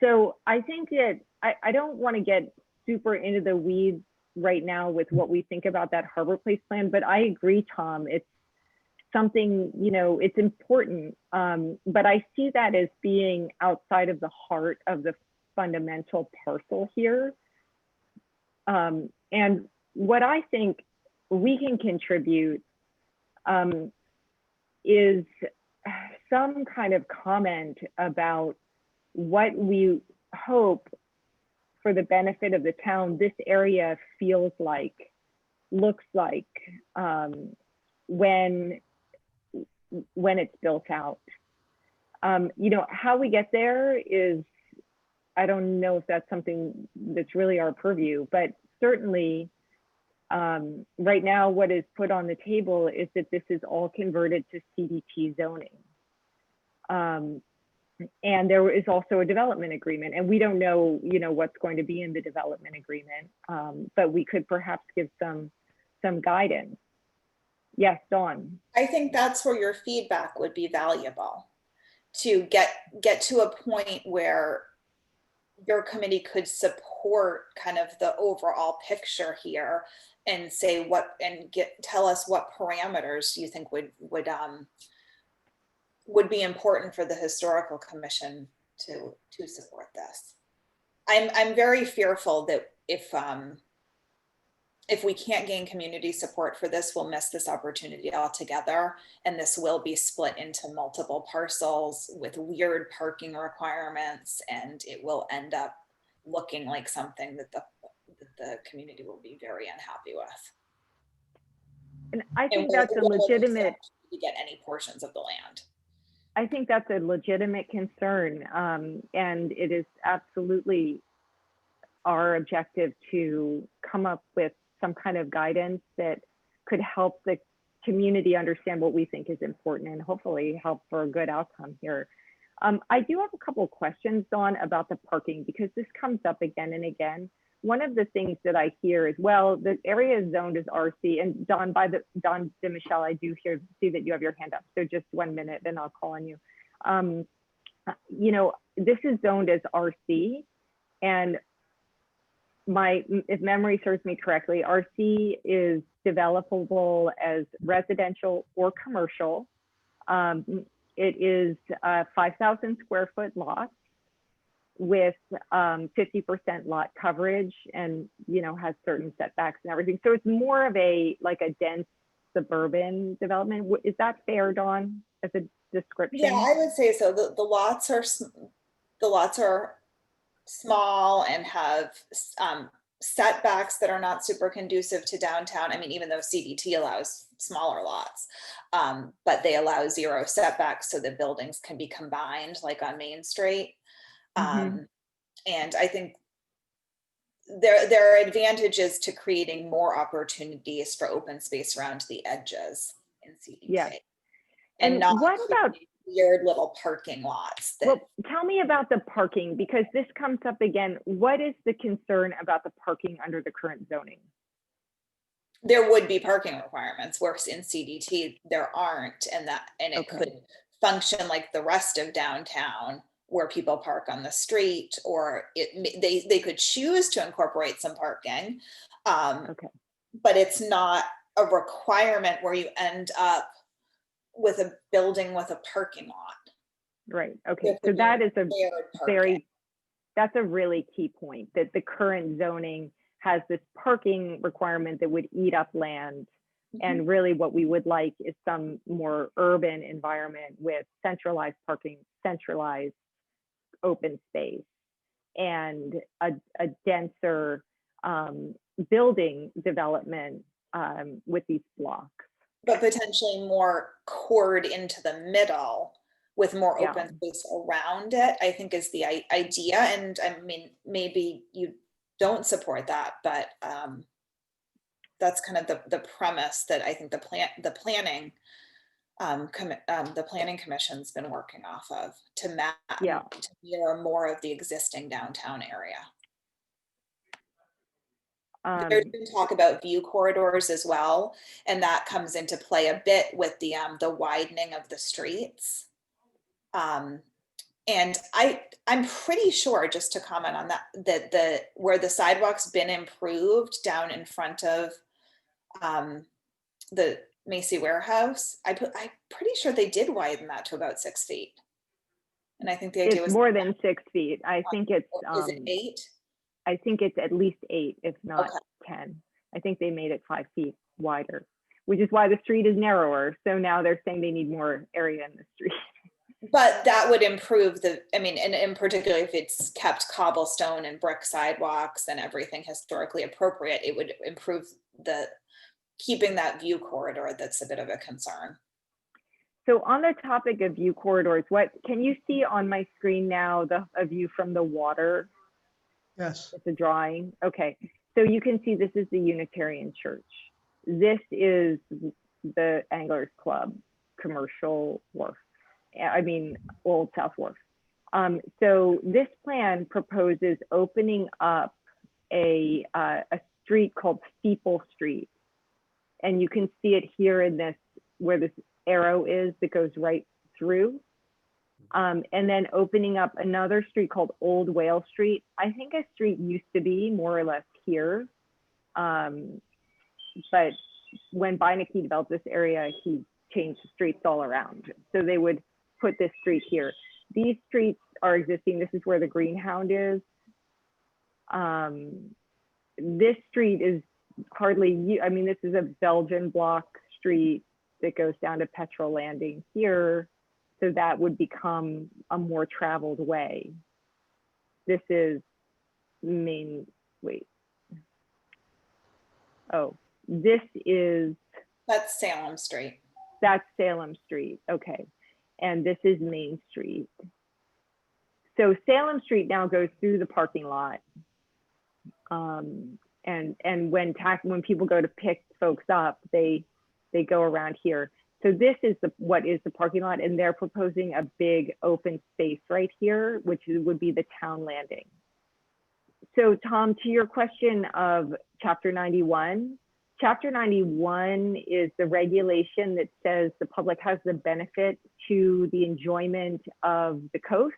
So I think that I don't want to get super into the weeds right now with what we think about that Harbor Place plan, but I agree, Tom, it's something, you know, it's important, but I see that as being outside of the heart of the fundamental parcel here. And what I think we can contribute is some kind of comment about what we hope for the benefit of the town this area feels like, looks like when it's built out. You know, how we get there is, I don't know if that's something that's really our purview, but certainly right now what is put on the table is that this is all converted to Cdt zoning. And there is also a development agreement, and we don't know, you know, what's going to be in the development agreement, but we could perhaps give some guidance. Yes, Dawn. I think that's where your feedback would be valuable, to get to a point where your committee could support kind of the overall picture here and say what, and tell us what parameters you think would be important for the historical commission to support this. I'm very fearful that if we can't gain community support for this, we'll miss this opportunity altogether. And this will be split into multiple parcels with weird parking requirements, and it will end up looking like something that the community will be very unhappy with. And I think that's a legitimate, to get any portions of the land. I think that's a legitimate concern, and it is absolutely our objective to come up with some kind of guidance that could help the community understand what we think is important and hopefully help for a good outcome here. I do have a couple of questions, Dawn, about the parking, because this comes up again and again. One of the things that I hear is, well, the area is zoned as RC, and Dawn DeMichelle, I do see that you have your hand up. So just 1 minute, then I'll call on you. You know, this is zoned as RC, and if memory serves me correctly, RC is developable as residential or commercial. It is 5,000 square foot lots with 50% lot coverage, and, you know, has certain setbacks and everything. So it's more of a dense suburban development. Is that fair, Dawn, as a description? Yeah, I would say so. The lots are small and have setbacks that are not super conducive to downtown. I mean, even though CDT allows smaller lots, but they allow 0 setbacks, so the buildings can be combined, like on Main Street. And I think there are advantages to creating more opportunities for open space around the edges in CDT. Yeah. And not what about weird little parking lots? Well, tell me about the parking, because this comes up again. What is the concern about the parking under the current zoning? There would be parking requirements, whereas in CDT there aren't, and it could function like the rest of downtown, where people park on the street, or they could choose to incorporate some parking, but it's not a requirement where you end up with a building with a parking lot. Right. Okay. So that is that's a really key point, that the current zoning has this parking requirement that would eat up land. And really what we would like is some more urban environment with centralized parking, centralized open space, and a denser building development with these blocks. But potentially more cored into the middle with more Yeah. open space around it, I think is the idea. And I mean, maybe you don't support that, but that's kind of the premise that I think the planning commission's been working off of to mirror more of the existing downtown area. There's been talk about view corridors as well, and that comes into play a bit with the widening of the streets. And I'm pretty sure, just to comment on that, that where the sidewalk's been improved down in front of the Macy warehouse, I'm pretty sure they did widen that to about 6 feet. And I think the idea it's was more than 6 feet. I think it's is it 8? I think it's at least 8, if not Okay. 10. I think they made it 5 feet wider, which is why the street is narrower. So now they're saying they need more area in the street. But that would improve I mean, and in particular, if it's kept cobblestone and brick sidewalks and everything historically appropriate, it would improve keeping that view corridor that's a bit of a concern. So on the topic of view corridors, what can you see on my screen now, a view from the water? Yes. It's a drawing. Okay. So you can see this is the Unitarian Church. This is the Anglers Club, Commercial Wharf. I mean, Old South Wharf. So this plan proposes opening up a street called Steeple Street. And you can see it here in this, where this arrow is that goes right through. And then opening up another street called Old Whale Street. I think a street used to be more or less here. But when Beinecke developed this area, he changed the streets all around. So they would put this street here. These streets are existing. This is where the Greenhound is. This street is hardly, I mean, this is a Belgian block street that goes down to Petrol Landing here. So that would become a more traveled way. This is That's Salem Street. That's Salem Street, okay. And this is Main Street. So Salem Street now goes through the parking lot. And when people go to pick folks up, they go around here. So this is what is the parking lot, and they're proposing a big open space right here, which would be the town landing. So Tom, to your question of Chapter 91, Chapter 91 is the regulation that says the public has the benefit to the enjoyment of the coast,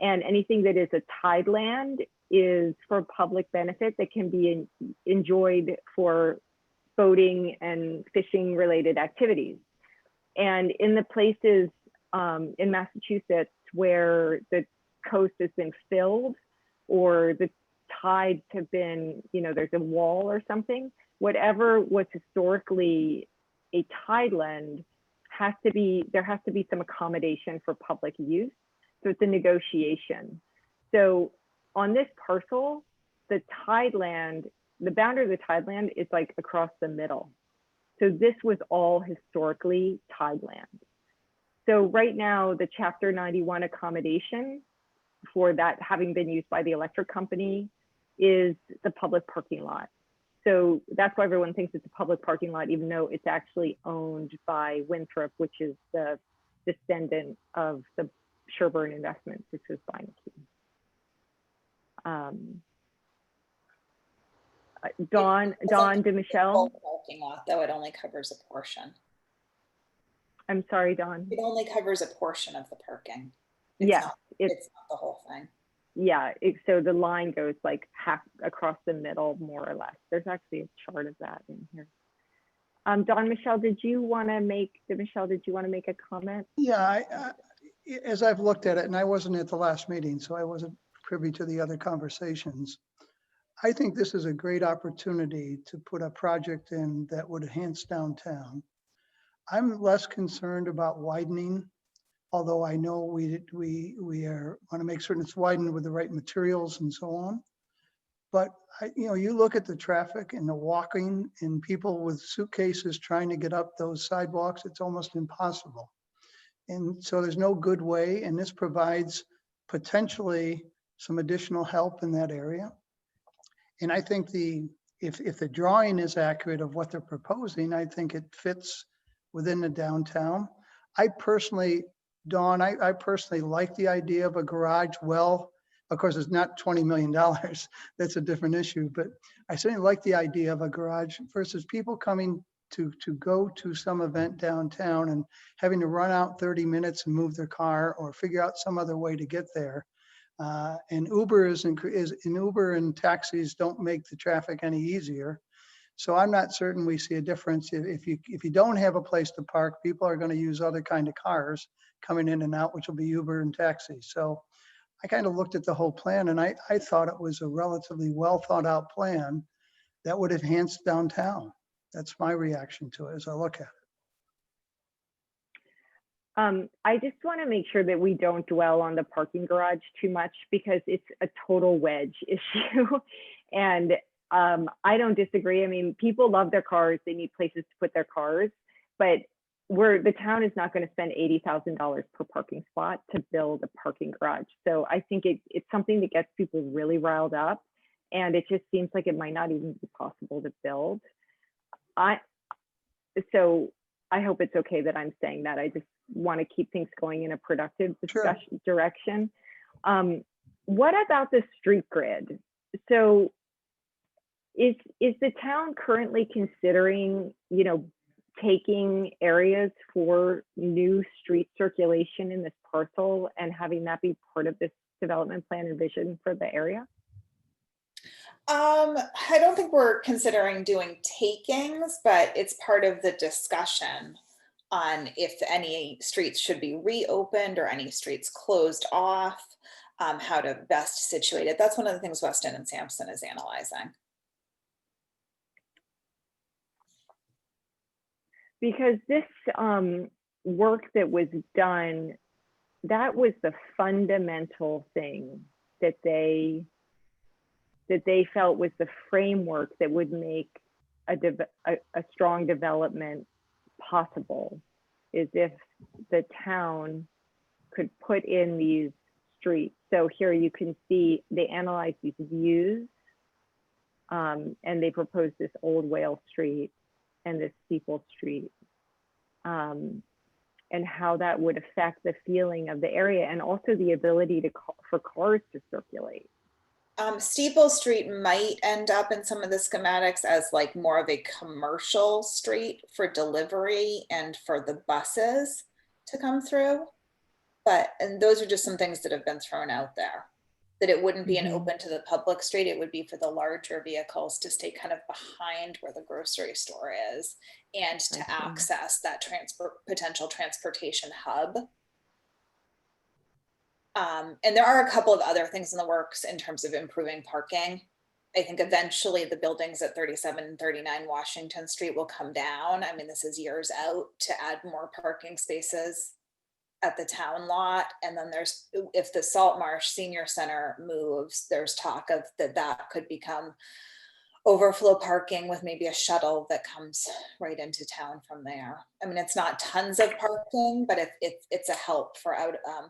and anything that is a tideland is for public benefit that can be enjoyed for boating and fishing related activities. And in the places in Massachusetts where the coast has been filled or the tides have been, there's a wall or something, whatever was historically a tideland there has to be some accommodation for public use. So it's a negotiation. So on this parcel, the boundary of the tideland is like across the middle. So this was all historically tideland. So right now, the Chapter 91 accommodation for that having been used by the electric company is the public parking lot. So that's why everyone thinks it's a public parking lot, even though it's actually owned by Winthrop, which is the descendant of the Sherburne Investments, which was Beinecke. Dawn DeMichelle. Parking lot, though, it only covers a portion. I'm sorry, Dawn. It only covers a portion of the parking. It's not the whole thing. Yeah, so the line goes like half across the middle, more or less. There's actually a chart of that in here. Michelle, did you want to make a comment? Yeah, as I've looked at it, and I wasn't at the last meeting, so I wasn't privy to the other conversations. I think this is a great opportunity to put a project in that would enhance downtown. I'm less concerned about widening, although I know we want to make certain it's widened with the right materials and so on. But you look at the traffic and the walking and people with suitcases trying to get up those sidewalks, it's almost impossible. And so there's no good way, and this provides potentially some additional help in that area. And I think if the drawing is accurate of what they're proposing, I think it fits within the downtown. I personally, Dawn, I personally like the idea of a garage. Well, of course, it's not $20 million. That's a different issue, but I certainly like the idea of a garage versus people coming to go to some event downtown and having to run out 30 minutes and move their car or figure out some other way to get there. And Uber Uber and taxis don't make the traffic any easier. So I'm not certain we see a difference. If you don't have a place to park, people are going to use other kind of cars coming in and out, which will be Uber and taxis. So I kind of looked at the whole plan and I thought it was a relatively well thought out plan that would enhance downtown. That's my reaction to it as I look at it. I just want to make sure that we don't dwell on the parking garage too much because it's a total wedge issue. And I don't disagree. I mean, people love their cars. They need places to put their cars, but the town is not going to spend $80,000 per parking spot to build a parking garage. So I think it's something that gets people really riled up, and it just seems like it might not even be possible to build. So I hope it's okay that I'm saying that. I just want to keep things going in a productive discussion direction. What about the street grid? So is the town currently considering, taking areas for new street circulation in this parcel and having that be part of this development plan and vision for the area? I don't think we're considering doing takings, but it's part of the discussion on if any streets should be reopened or any streets closed off, how to best situate it. That's one of the things Weston and Sampson is analyzing. Because this work that was done, that was the fundamental thing that they felt was the framework that would make a strong development possible, is if the town could put in these streets. So here you can see they analyzed these views and they proposed this Old Whale Street and this Steeple Street, and how that would affect the feeling of the area and also the ability for cars to circulate. Steeple Street might end up in some of the schematics as like more of a commercial street for delivery and for the buses to come through. And those are just some things that have been thrown out there, that it wouldn't be an open to the public street. It would be for the larger vehicles to stay kind of behind where the grocery store is and to access that potential transportation hub. And there are a couple of other things in the works in terms of improving parking. I think eventually the buildings at 37 and 39 Washington Street will come down. I mean, this is years out, to add more parking spaces at the town lot. And then if the Salt Marsh Senior Center moves, there's talk of that could become overflow parking with maybe a shuttle that comes right into town from there. I mean, it's not tons of parking, but it's a help for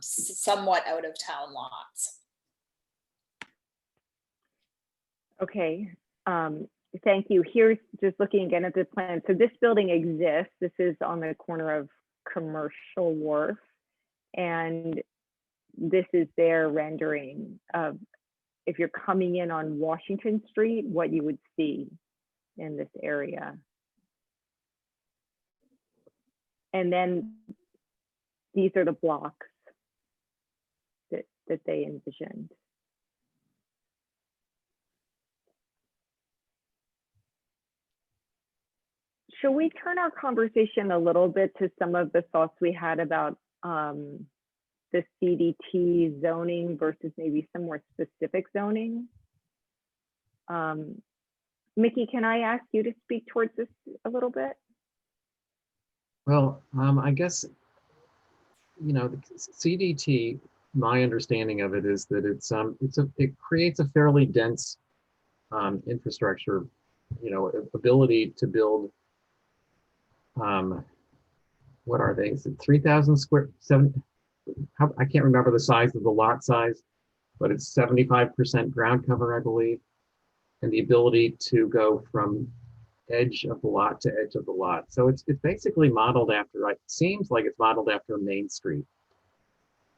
somewhat out of town lots. Okay, thank you. Here's just looking again at the plan. So this building exists. This is on the corner of Commercial Wharf, and this is their rendering of, if you're coming in on Washington Street, what you would see in this area. And then these are the blocks that they envisioned. Shall we turn our conversation a little bit to some of the thoughts we had about the Cdt zoning versus maybe some more specific zoning? Mickey, can I ask you to speak towards this a little bit? Well, I guess, the CDT, my understanding of it is that it creates a fairly dense infrastructure, ability to build, what are they? Is it 3,000 square, I can't remember the size of the lot size, but it's 75% ground cover, I believe. And the ability to go from edge of the lot to edge of the lot. So it's basically modeled after, it seems like it's modeled after Main Street.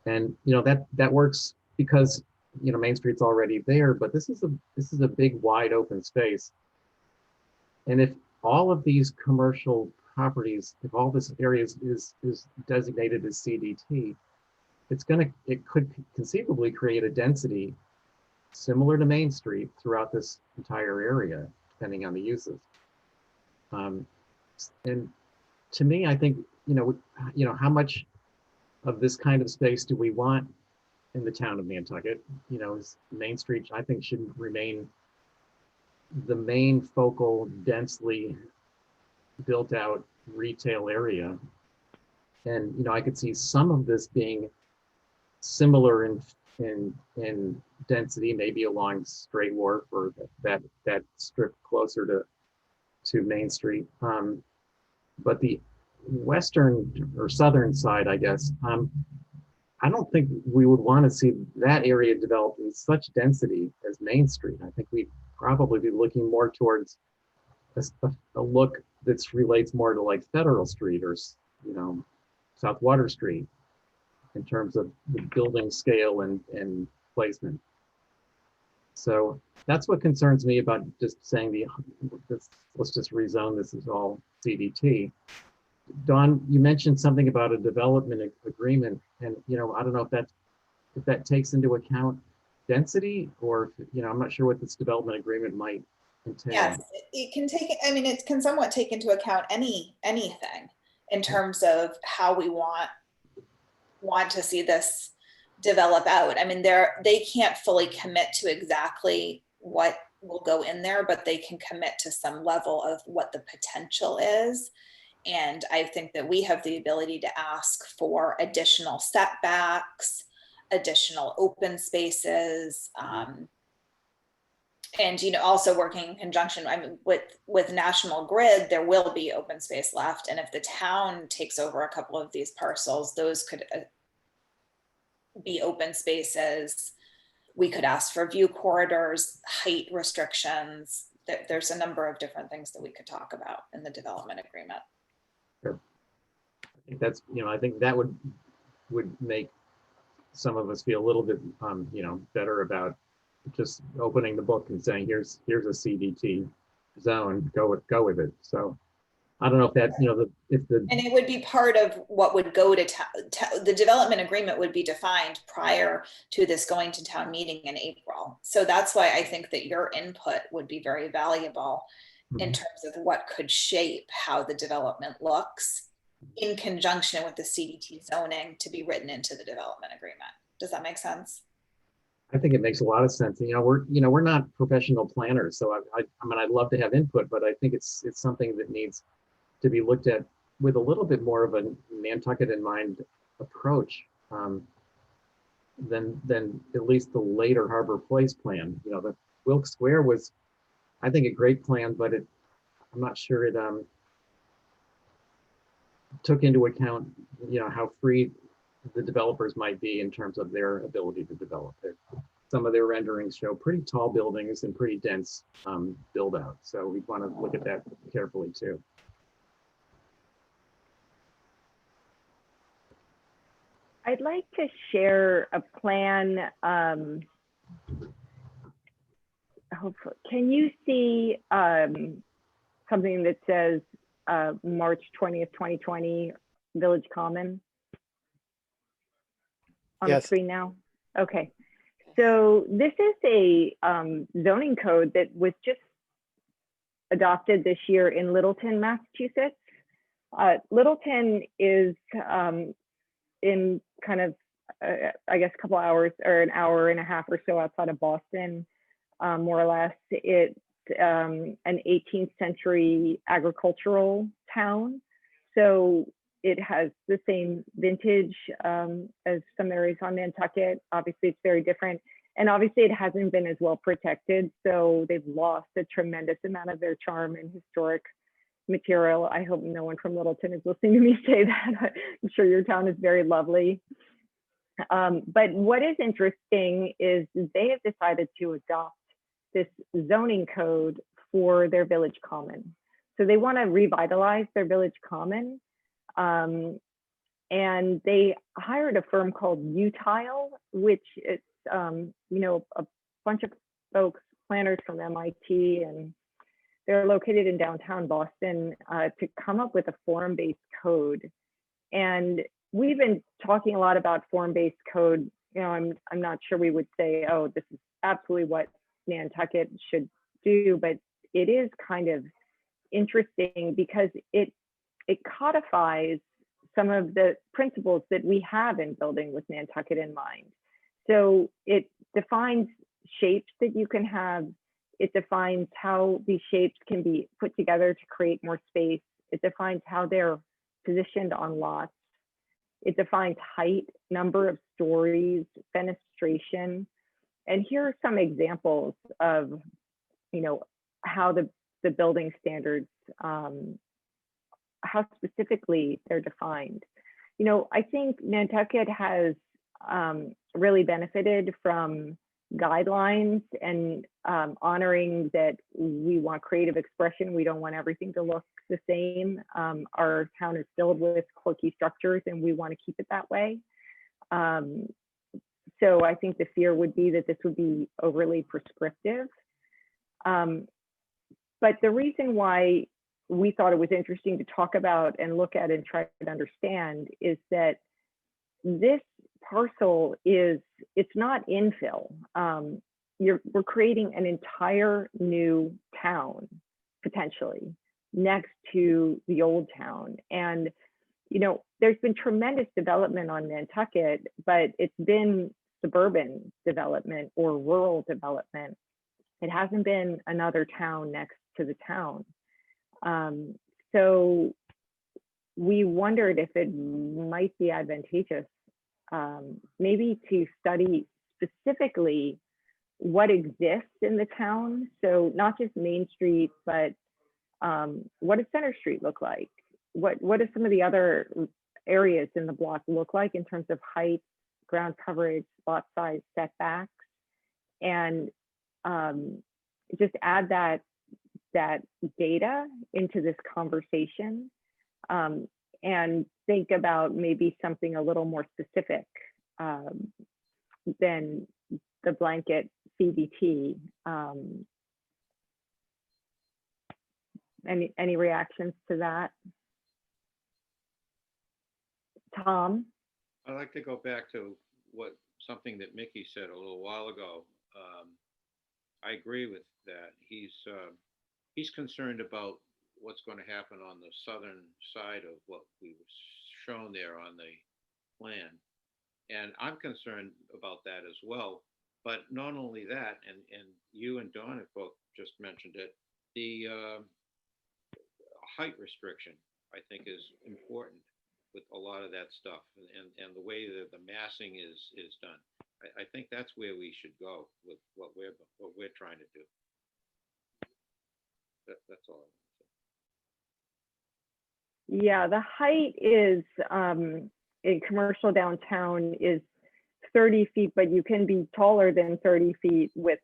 And that works because Main Street's already there, but this is a big wide open space. And if all of these commercial properties, if all this area is designated as CDT, it could conceivably create a density similar to Main Street throughout this entire area, depending on the uses. And to me, I think, how much of this kind of space do we want in the town of Nantucket? Is Main Street, I think, should remain the main focal, densely built out retail area. And, I could see some of this being similar in density, maybe along Straight Wharf or that strip closer to Main Street. But the western or southern side, I guess, I don't think we would want to see that area developed in such density as Main Street. I think we'd probably be looking more towards a look that relates more to like Federal Street or, South Water Street in terms of the building scale and placement. So that's what concerns me about just saying let's just rezone this as all CDT. Dawn, you mentioned something about a development agreement, and I don't know if that takes into account density, or I'm not sure what this development agreement might entail. Yes, it can take. I mean, it can somewhat take into account anything in terms of how we want to see this develop out. I mean, they can't fully commit to exactly what will go in there, but they can commit to some level of what the potential is. And I think that we have the ability to ask for additional setbacks, additional open spaces, and also working in conjunction. I mean, with National Grid, there will be open space left, and if the town takes over a couple of these parcels, those could be open spaces. We could ask for view corridors, height restrictions. There's a number of different things that we could talk about in the development agreement. Sure. I think that's, I think that would make some of us feel a little bit, better about just opening the book and saying, here's a CDT zone, go with it. So I don't know if that, and it would be part of what would go to the development agreement would be defined prior to this going to town meeting in April. So that's why I think that your input would be very valuable in terms of what could shape how the development looks in conjunction with the CDT zoning to be written into the development agreement. Does that make sense? I think it makes a lot of sense. We're not professional planners, so I mean, I'd love to have input, but I think it's something that needs to be looked at with a little bit more of a Nantucket in mind approach than at least the later Harbor Place plan. The Wilk Square was, I think, a great plan, but I'm not sure it took into account, how free the developers might be in terms of their ability to develop it. Some of their renderings show pretty tall buildings and pretty dense build out. So we want to look at that carefully too. I'd like to share a plan. Hopefully, can you see something that says March 20th, 2020, Village Common on the screen now? Okay, so this is a zoning code that was just adopted this year in Littleton, Massachusetts. Littleton is in kind of, I guess, a couple hours or an hour and a half or so outside of Boston. more or less. It's an 18th century agricultural town. So it has the same vintage as some areas on Nantucket. Obviously, it's very different. And obviously, it hasn't been as well protected. So they've lost a tremendous amount of their charm and historic material. I hope no one from Littleton is listening to me say that. I'm sure your town is very lovely. But what is interesting is they have decided to adopt this zoning code for their village common. So they want to revitalize their village common. And they hired a firm called Untitled, which is, you know, a bunch of folks, planners from MIT, and they're located in downtown Boston, to come up with a form-based code. And we've been talking a lot about form-based code. You know, I'm not sure we would say, oh, this is absolutely what Nantucket should do, but it is kind of interesting because it codifies some of the principles that we have in building with Nantucket in mind. So it defines shapes that you can have. It defines how these shapes can be put together to create more space. It defines how they're positioned on lots. It defines height, number of stories, fenestration. And here are some examples of, you know, how the building standards, how specifically they're defined. You know, I think Nantucket has really benefited from guidelines and honoring that we want creative expression. We don't want everything to look the same. Our town is filled with quirky structures and we want to keep it that way. So I think the fear would be that this would be overly prescriptive. But the reason why we thought it was interesting to talk about and look at and try to understand is that this parcel it's not infill. We're creating an entire new town, potentially, next to the old town. And, you know, there's been tremendous development on Nantucket, but it's been suburban development or rural development. It hasn't been another town next to the town. So we wondered if it might be advantageous maybe to study specifically what exists in the town. So not just Main Street, but what does Center Street look like? What do some of the other areas in the block look like in terms of height, ground coverage, lot size, setbacks? And just add that data into this conversation, and think about maybe something a little more specific than the blanket CDT. Any reactions to that? Tom? I'd like to go back to something that Mickey said a little while ago. I agree with that. He's concerned about what's going to happen on the southern side of what we were shown there on the plan. And I'm concerned about that as well. But not only that, and you and Dawn have both just mentioned it, the height restriction, I think, is important with a lot of that stuff, and the way that the massing is done. I think that's where we should go with what we're trying to do. That's all. Yeah, the height is in commercial downtown is 30 feet, but you can be taller than 30 feet with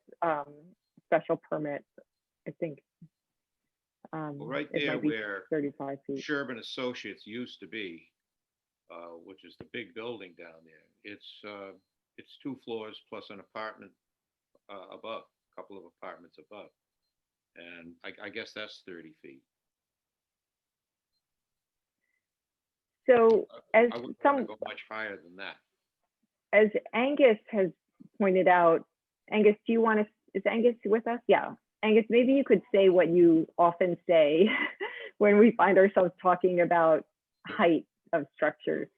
special permits, I think. Well, right there where 35 feet. Sherburne Associates used to be, which is the big building down there, it's 2 floors plus an apartment above, a couple of apartments above. And I guess that's 30 feet. So as I wouldn't want to go much higher than that. As Angus has pointed out, Angus, is Angus with us? Yeah. Angus, maybe you could say what you often say when we find ourselves talking about height of structures.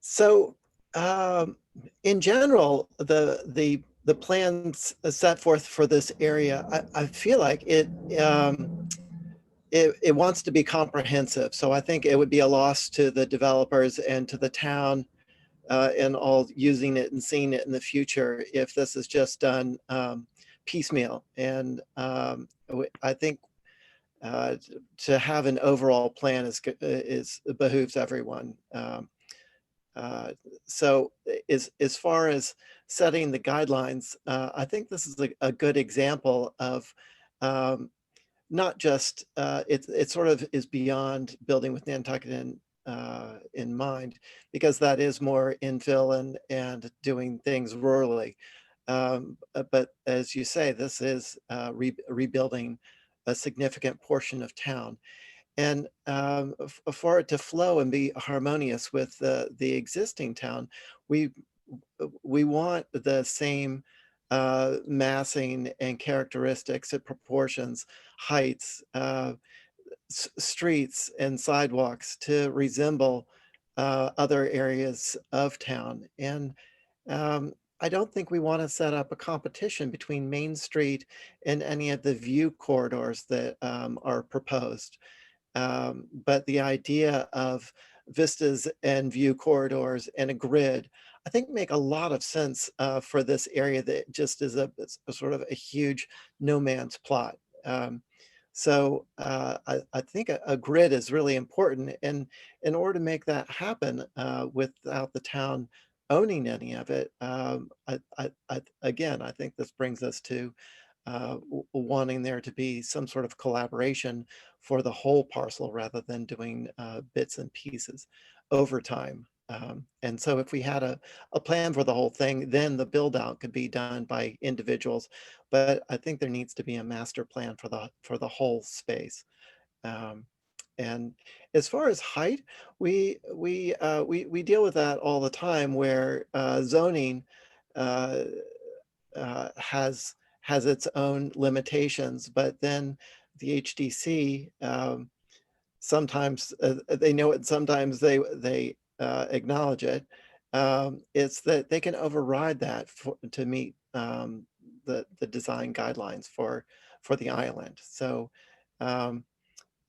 So In general, the plans set forth for this area, I feel like it wants to be comprehensive. So I think it would be a loss to the developers and to the town and all using it and seeing it in the future if this is just done piecemeal. And I think to have an overall plan is behooves everyone. So as far as setting the guidelines, I think this is a good example of not just, it sort of is beyond building with Nantucket in mind, because that is more infill and doing things rurally. But as you say, this is rebuilding a significant portion of town. And for it to flow and be harmonious with the existing town, we want the same massing and characteristics and proportions, heights, streets and sidewalks to resemble other areas of town. And I don't think we want to set up a competition between Main Street and any of the view corridors that are proposed. But the idea of vistas and view corridors and a grid, I think make a lot of sense for this area that just is a sort of a huge no man's plot. So I think a grid is really important. And in order to make that happen without the town owning any of it, again, I think this brings us to wanting there to be some sort of collaboration for the whole parcel rather than doing bits and pieces over time. And so if we had a plan for the whole thing, then the build out could be done by individuals. But I think there needs to be a master plan for the whole space. And as far as height, we deal with that all the time, where zoning has its own limitations, but then the HDC sometimes they know it, sometimes they acknowledge it. It's that they can override that to meet the design guidelines for the island. So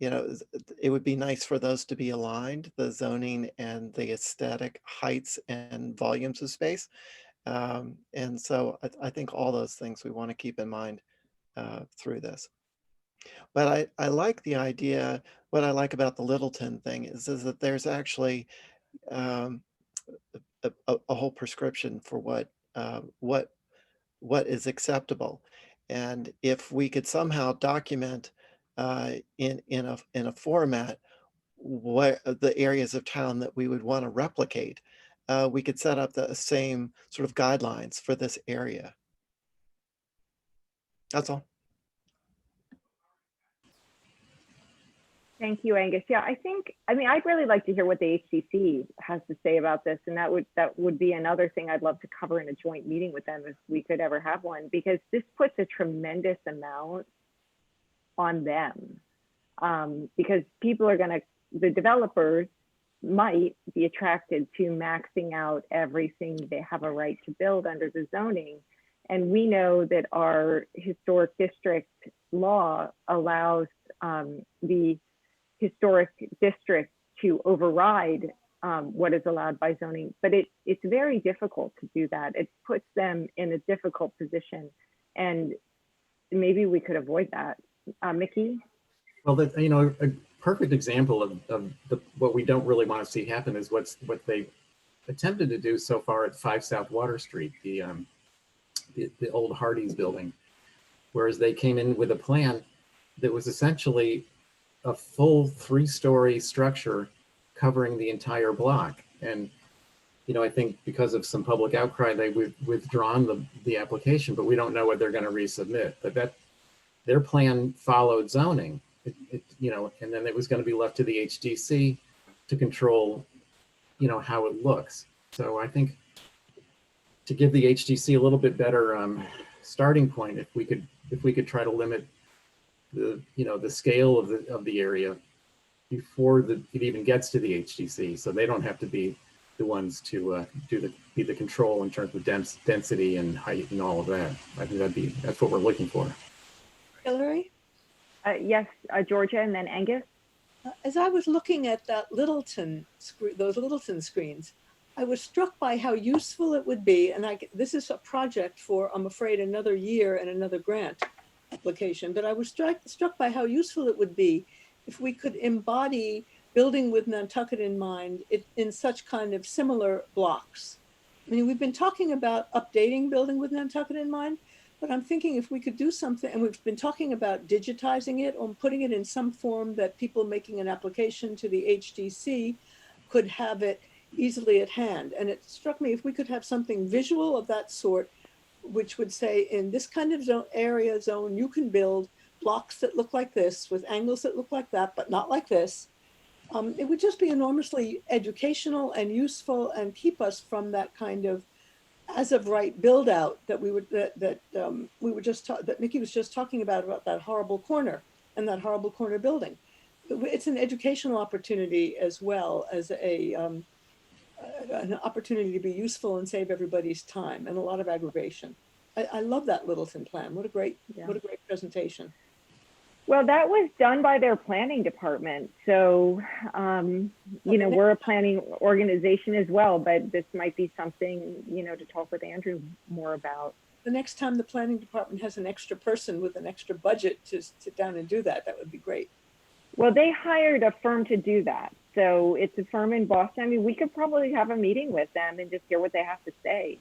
it would be nice for those to be aligned, the zoning and the aesthetic heights and volumes of space. And so I think all those things we want to keep in mind through this. But I like the idea. What I like about the Littleton thing is that there's actually a whole prescription for what is acceptable. And if we could somehow document in a format what the areas of town that we would want to replicate, we could set up the same sort of guidelines for this area. That's all. Thank you, Angus. Yeah, I'd really like to hear what the HDC has to say about this. And that would be another thing I'd love to cover in a joint meeting with them if we could ever have one, because this puts a tremendous amount on them. Because the developers might be attracted to maxing out everything they have a right to build under the zoning. And we know that our historic district law allows the historic district to override what is allowed by zoning, but it's very difficult to do that. It puts them in a difficult position, and maybe we could avoid that. Mickey? Well, a perfect example of what we don't really want to see happen is what they attempted to do so far at 5 South Water Street, the old Hardee's building, whereas they came in with a plan that was essentially a full 3-story structure covering the entire block. And I think because of some public outcry, they've withdrawn the application, but we don't know what they're going to resubmit. But their plan followed zoning, and then it was going to be left to the HDC to control, how it looks. So I think to give the HDC a little bit better starting point, if we could try to limit the scale of the area before it even gets to the HDC, so they don't have to be the ones to be the control in terms of density and height and all of that. I think that's what we're looking for. Hillary? Yes, Georgia, and then Angus. As I was looking at that Littleton those Littleton screens, I was struck by how useful it would be. And this is a project for, I'm afraid, another year and another grant application. But I was struck by how useful it would be if we could embody building with Nantucket in mind in such kind of similar blocks. I mean, we've been talking about updating building with Nantucket in mind, but I'm thinking if we could do something, and we've been talking about digitizing it or putting it in some form that people making an application to the HDC could have it easily at hand. And it struck me if we could have something visual of that sort, which would say in this kind of zone, you can build blocks that look like this with angles that look like that, but not like this. It would just be enormously educational and useful and keep us from that kind of as of right build out that we were just that Mickey was just talking about that horrible corner and that horrible corner building. It's an educational opportunity as well as an opportunity to be useful and save everybody's time and a lot of aggravation. I love that Littleton plan. What a great presentation. Well, that was done by their planning department. So, you know, we're a planning organization as well, but this might be something, you know, to talk with Andrew more about. The next time the planning department has an extra person with an extra budget to sit down and do that, that would be great. Well, they hired a firm to do that. So it's a firm in Boston. I mean, we could probably have a meeting with them and just hear what they have to say.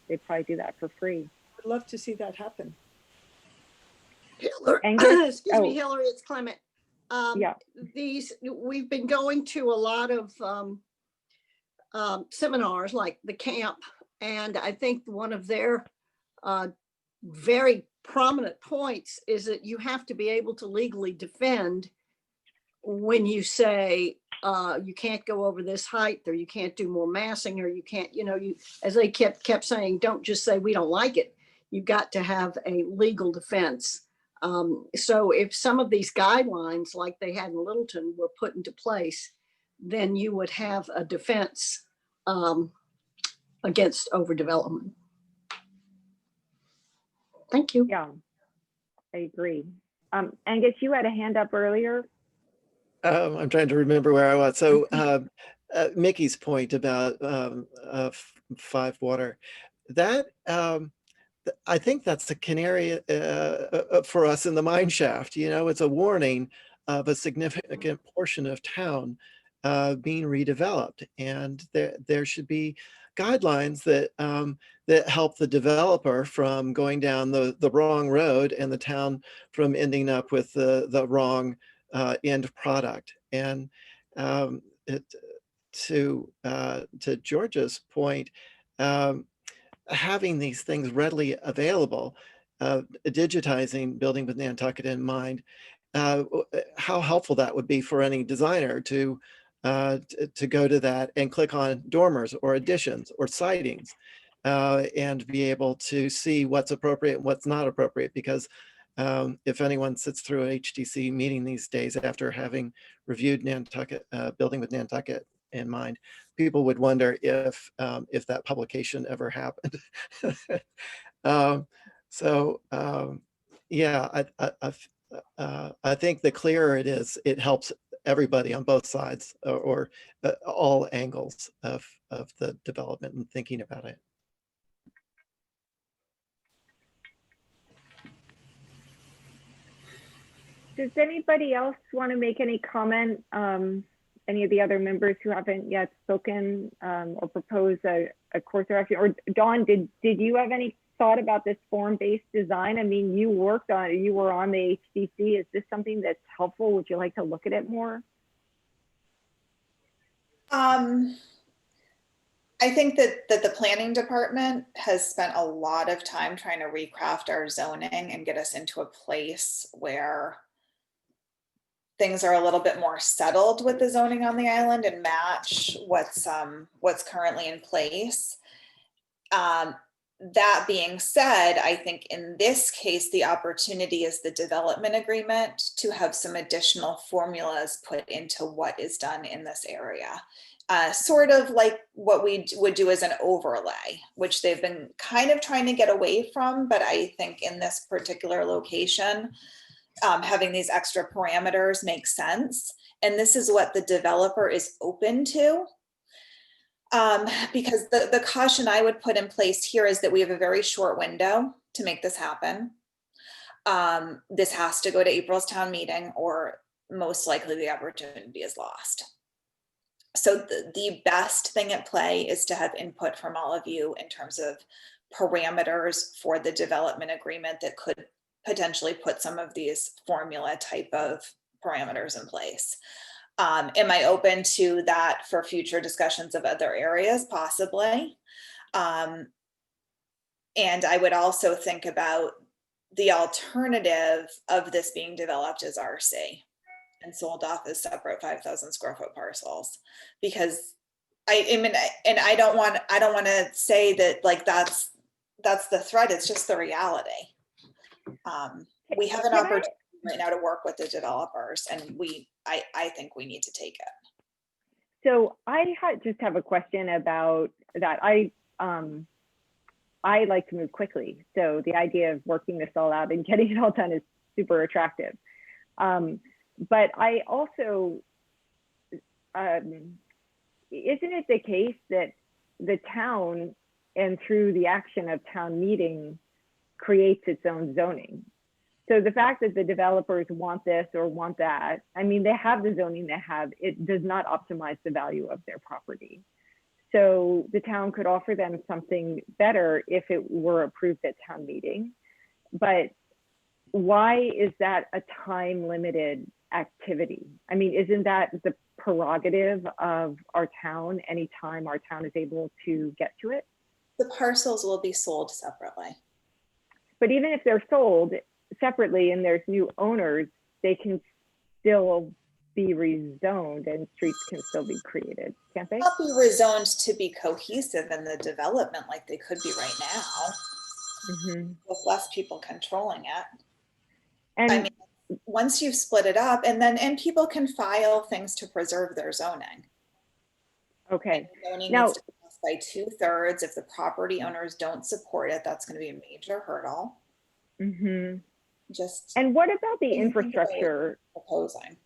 They'd probably do that for free. I'd love to see that happen. Excuse me, Hillary, it's Clement. Yeah. We've been going to a lot of seminars like the camp, and I think one of their very prominent points is that you have to be able to legally defend when you say you can't go over this height, or you can't do more massing, or you can't, you know, as they kept saying, don't just say we don't like it. You've got to have a legal defense. So if some of these guidelines like they had in Littleton were put into place, then you would have a defense against overdevelopment. Thank you. Yeah, I agree. Angus, you had a hand up earlier. I'm trying to remember where I was. So Mickey's point about 5 water, that I think that's the canary for us in the mine shaft. You know, it's a warning of a significant portion of town being redeveloped, and there should be guidelines that that help the developer from going down the wrong road and the town from ending up with the wrong end product. And to Georgia's point, having these things readily available, digitizing building with Nantucket in mind, how helpful that would be for any designer to go to that and click on dormers or additions or sidings and be able to see what's appropriate and what's not appropriate. Because if anyone sits through a HDC meeting these days after having reviewed Nantucket, building with Nantucket in mind, people would wonder if that publication ever happened. Yeah, I think the clearer it is, it helps everybody on both sides or all angles of the development and thinking about it. Does anybody else want to make any comment? Any of the other members who haven't yet spoken or propose a course of action? Or Dawn, did you have any thought about this form-based design? I mean, you worked on it, you were on the HDC. Is this something that's helpful? Would you like to look at it more? I think that the planning department has spent a lot of time trying to recraft our zoning and get us into a place where things are a little bit more settled with the zoning on the island and match what's currently in place. that being said, I think in this case, the opportunity is the development agreement to have some additional formulas put into what is done in this area. Sort of like what we would do as an overlay, which they've been kind of trying to get away from. But I think in this particular location, having these extra parameters makes sense. And this is what the developer is open to. Because the caution I would put in place here is that we have a very short window to make this happen. This has to go to April's town meeting, or most likely the opportunity is lost. So the best thing at play is to have input from all of you in terms of parameters for the development agreement that could potentially put some of these formula type of parameters in place. Am I open to that for future discussions of other areas? Possibly. And I would also think about the alternative of this being developed as RC and sold off as separate 5,000 square foot parcels, because I mean, and I don't want to say that like that's the threat. It's just the reality. We have an opportunity right now to work with the developers, and I think we need to take it. So I just have a question about that. I like to move quickly. So the idea of working this all out and getting it all done is super attractive. But I also, isn't it the case that the town, and through the action of town meeting, creates its own zoning? So the fact that the developers want this or want that, I mean, they have the zoning they have, it does not optimize the value of their property. So the town could offer them something better if it were approved at town meeting. But why is that a time limited activity? I mean, isn't that the prerogative of our town anytime our town is able to get to it? The parcels will be sold separately. But even if they're sold separately and there's new owners, they can still be rezoned and streets can still be created, can't they? Not be rezoned to be cohesive in the development like they could be right now, with less people controlling it. And I mean, once you've split it up, and people can file things to preserve their zoning. Okay. Zoning Now, needs to pass by 2/3. If the property owners don't support it, that's going to be a major hurdle. And what about the infrastructure? Proposing.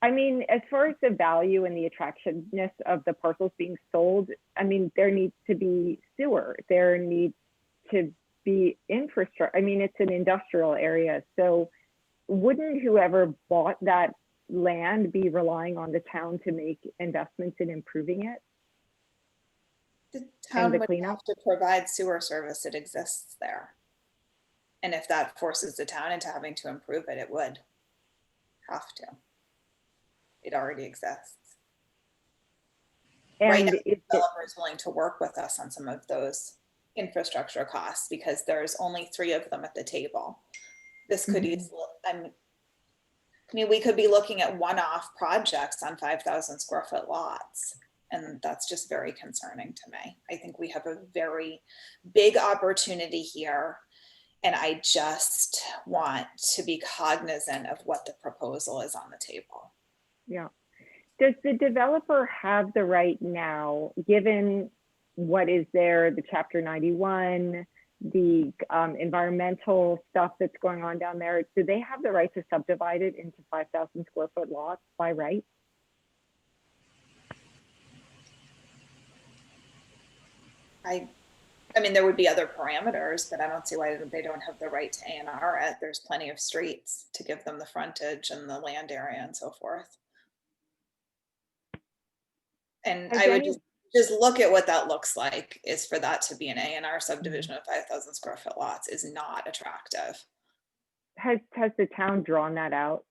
I mean, as far as the value and the attractiveness of the parcels being sold, I mean, there needs to be sewer, there needs to be infrastructure. I mean, it's an industrial area. So wouldn't whoever bought that land be relying on the town to make investments in improving it? The town would have to provide sewer service that exists there. And if that forces the town into having to improve it, it would have to. It already exists. And right now, the developer is willing to work with us on some of those infrastructure costs because there's only 3 of them at the table. This could easily, I mean, we could be looking at one-off projects on 5,000 square foot lots. And that's just very concerning to me. I think we have a very big opportunity here. And I just want to be cognizant of what the proposal is on the table. Yeah. Does the developer have the right now, given what is there, the Chapter 91, the environmental stuff that's going on down there, do they have the right to subdivide it into 5,000 square foot lots by right? I mean, there would be other parameters, but I don't see why they don't have the right to A&R it. There's plenty of streets to give them the frontage and the land area and so forth. And I would just look at what that looks like, is for that to be an A&R subdivision of 5,000 square foot lots is not attractive. Has the town drawn that out?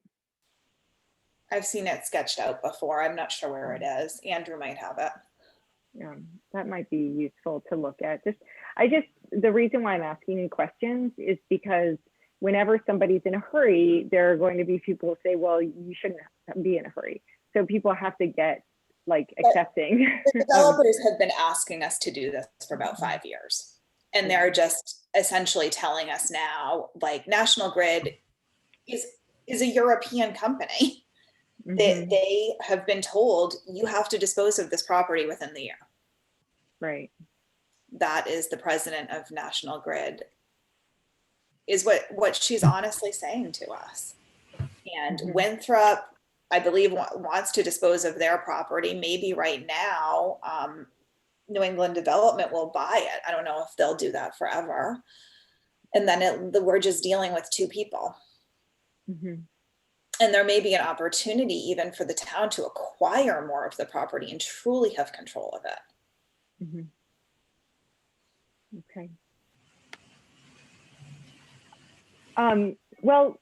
I've seen it sketched out before. I'm not sure where it is. Andrew might have it. Yeah, that might be useful to look at. The reason why I'm asking you questions is because whenever somebody's in a hurry, there are going to be people who say, well, you shouldn't be in a hurry. So people have to get like accepting. The developers have been asking us to do this for about 5 years. And they're just essentially telling us now, like National Grid is a European company. They have been told you have to dispose of this property within the year. Right. That is the president of National Grid, is what she's honestly saying to us. And Winthrop, I believe, wants to dispose of their property. Maybe right now, New England Development will buy it. I don't know if they'll do that forever. And then we're just dealing with two people. And there may be an opportunity even for the town to acquire more of the property and truly have control of it. Okay. Well,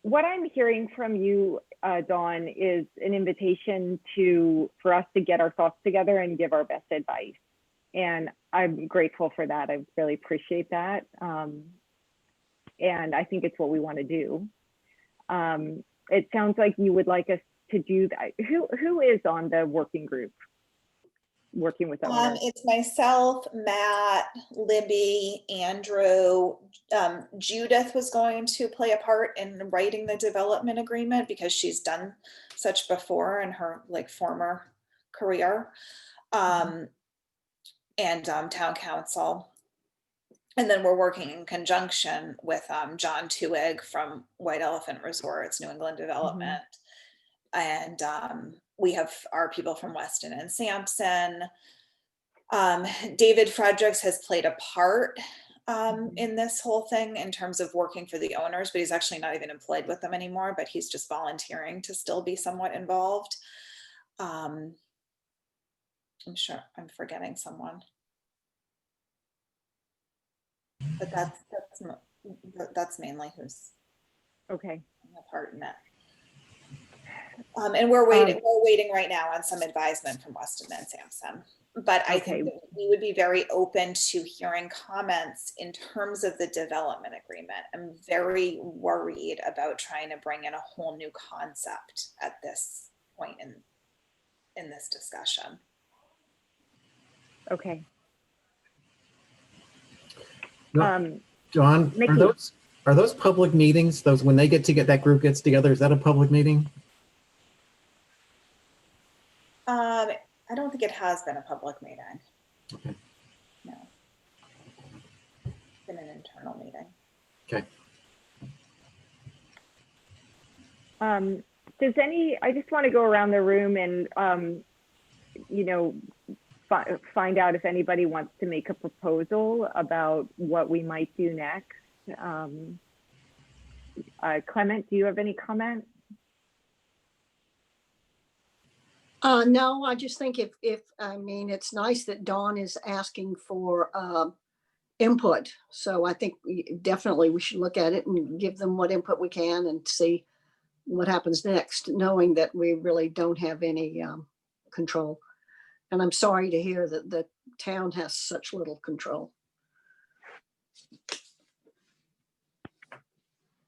what I'm hearing from you, Dawn, is an invitation for us to get our thoughts together and give our best advice. And I'm grateful for that. I really appreciate that. And I think it's what we want to do. It sounds like you would like us to do that. Who is on the working group working with owners? It's myself, Matt, Libby, Andrew. Judith was going to play a part in writing the development agreement because she's done such before in her former career. And town council. And then we're working in conjunction with John Tuig from White Elephant Resorts, New England Development. And we have our people from Weston and Sampson. David Fredericks has played a part in this whole thing in terms of working for the owners, but he's actually not even employed with them anymore, but he's just volunteering to still be somewhat involved. I'm sure I'm forgetting someone. But that's mainly who's okay a part in it. And we're waiting right now on some advisement from Weston and Sampson. But I think that we would be very open to hearing comments in terms of the development agreement. I'm very worried about trying to bring in a whole new concept at this point in this discussion. Okay. John, are those public meetings? Those when they that group gets together, is that a public meeting? I don't think it has been a public meeting. Okay. No. It's been an internal meeting. Okay. I just want to go around the room and, find out if anybody wants to make a proposal about what we might do next. Clement, do you have any comment? No, I just think it's nice that Dawn is asking for input. So I think definitely we should look at it and give them what input we can and see what happens next, knowing that we really don't have any control. And I'm sorry to hear that the town has such little control.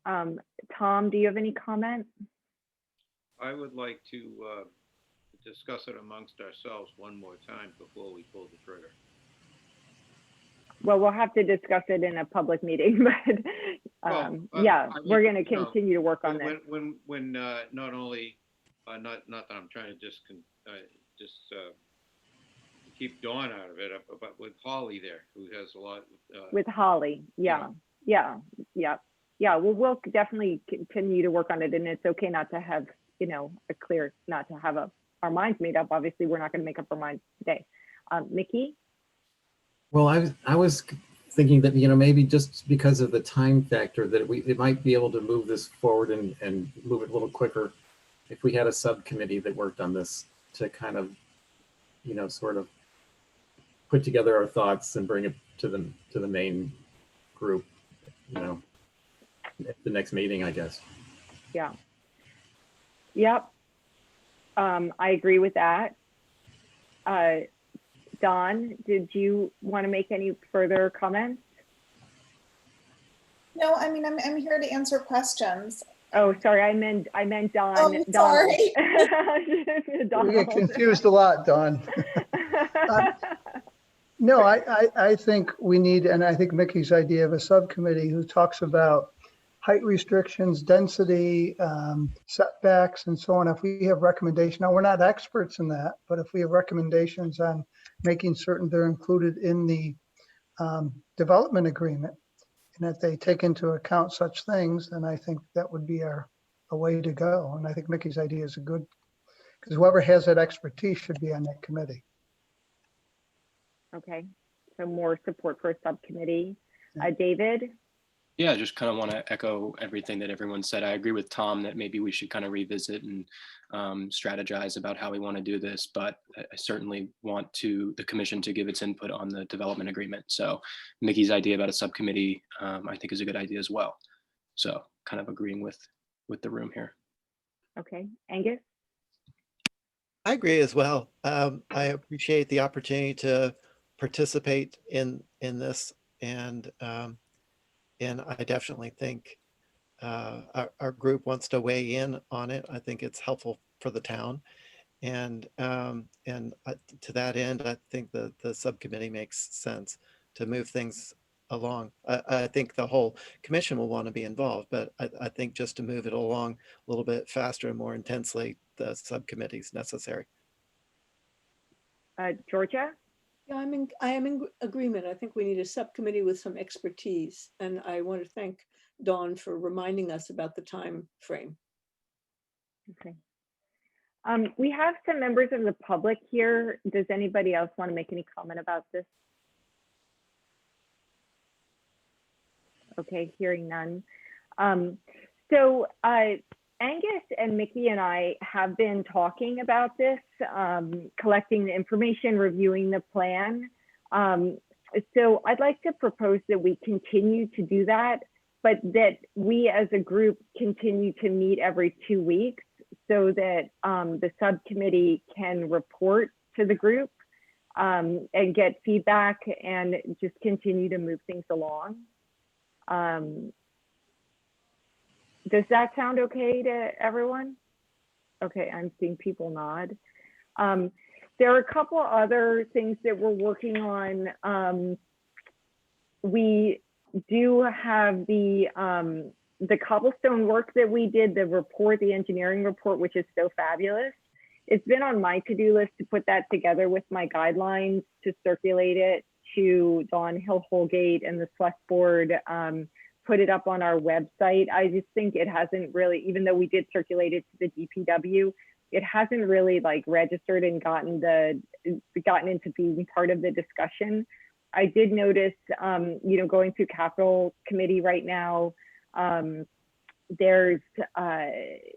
Tom, do you have any comment? I would like to discuss it amongst ourselves one more time before we pull the trigger. Well, we'll have to discuss it in a public meeting, but we're going to continue to work on this. When not only, not that I'm trying to just keep Dawn out of it, but with Holly there, who has a lot. With Holly, yeah. Well, we'll definitely continue to work on it, and it's okay not to have, not to have our minds made up. Obviously, we're not going to make up our minds today. Mickey? Well, I was thinking that, maybe just because of the time factor that it might be able to move this forward and move it a little quicker if we had a subcommittee that worked on this to kind of, sort of put together our thoughts and bring it to the main group, at the next meeting, I guess. Yeah. Yep. I agree with that. Dawn, did you want to make any further comments? No, I mean, I'm here to answer questions. Oh, sorry, I meant Dawn. Oh, sorry. We get confused a lot, Dawn. No, I think we need, and I think Mickey's idea of a subcommittee who talks about height restrictions, density, setbacks, and so on. If we have recommendation, now we're not experts in that, but if we have recommendations on making certain they're included in the development agreement, and if they take into account such things, then I think that would be a way to go. And I think Mickey's idea is a good, because whoever has that expertise should be on that committee. Okay, so more support for a subcommittee. Yeah. David? Yeah, I just kind of want to echo everything that everyone said. I agree with Tom that maybe we should kind of revisit and strategize about how we want to do this, but I certainly want the commission to give its input on the development agreement. So Mickey's idea about a subcommittee, I think is a good idea as well. So kind of agreeing with the room here. Okay, Angus? I agree as well. I appreciate the opportunity to participate in this, and I definitely think our group wants to weigh in on it. I think it's helpful for the town, and to that end, I think the subcommittee makes sense to move things along. I think the whole commission will want to be involved, but I think just to move it along a little bit faster and more intensely, the subcommittee is necessary. Georgia? Yeah, I am in agreement. I think we need a subcommittee with some expertise. And I want to thank Dawn for reminding us about the time frame. Okay. We have some members of the public here. Does anybody else want to make any comment about this? Okay, hearing none. So Angus and Mickey and I have been talking about this, collecting the information, reviewing the plan. So I'd like to propose that we continue to do that, but that we as a group continue to meet every 2 weeks so that the subcommittee can report to the group and get feedback and just continue to move things along. Does that sound okay to everyone? Okay, I'm seeing people nod. There are a couple other things that we're working on. We do have the cobblestone work that we did, the report, the engineering report, which is so fabulous. It's been on my to-do list to put that together with my guidelines to circulate it to Dawn Hill-Holgate and the select board, put it up on our website. I just think it hasn't really, even though we did circulate it to the DPW, it hasn't really like registered and gotten into being part of the discussion. I did notice, going through capital committee right now, there's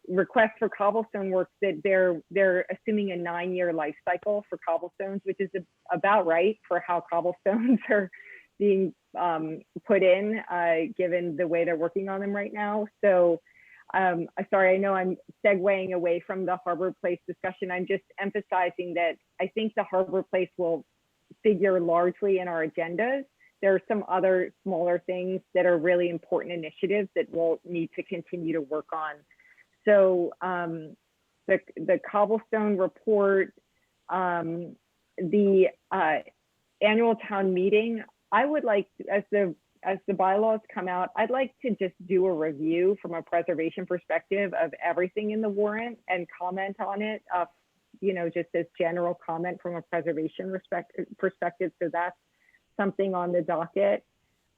requests for cobblestone work that they're assuming a 9-year life cycle for cobblestones, which is about right for how cobblestones are being put in, given the way they're working on them right now. So sorry, I know I'm segueing away from the Harbor Place discussion. I'm just emphasizing that I think the Harbor Place will figure largely in our agendas. There are some other smaller things that are really important initiatives that we'll need to continue to work on. So the cobblestone report, the annual town meeting, I would like, as the bylaws come out, I'd like to just do a review from a preservation perspective of everything in the warrant and comment on it, just as general comment from a preservation perspective. So that's something on the docket.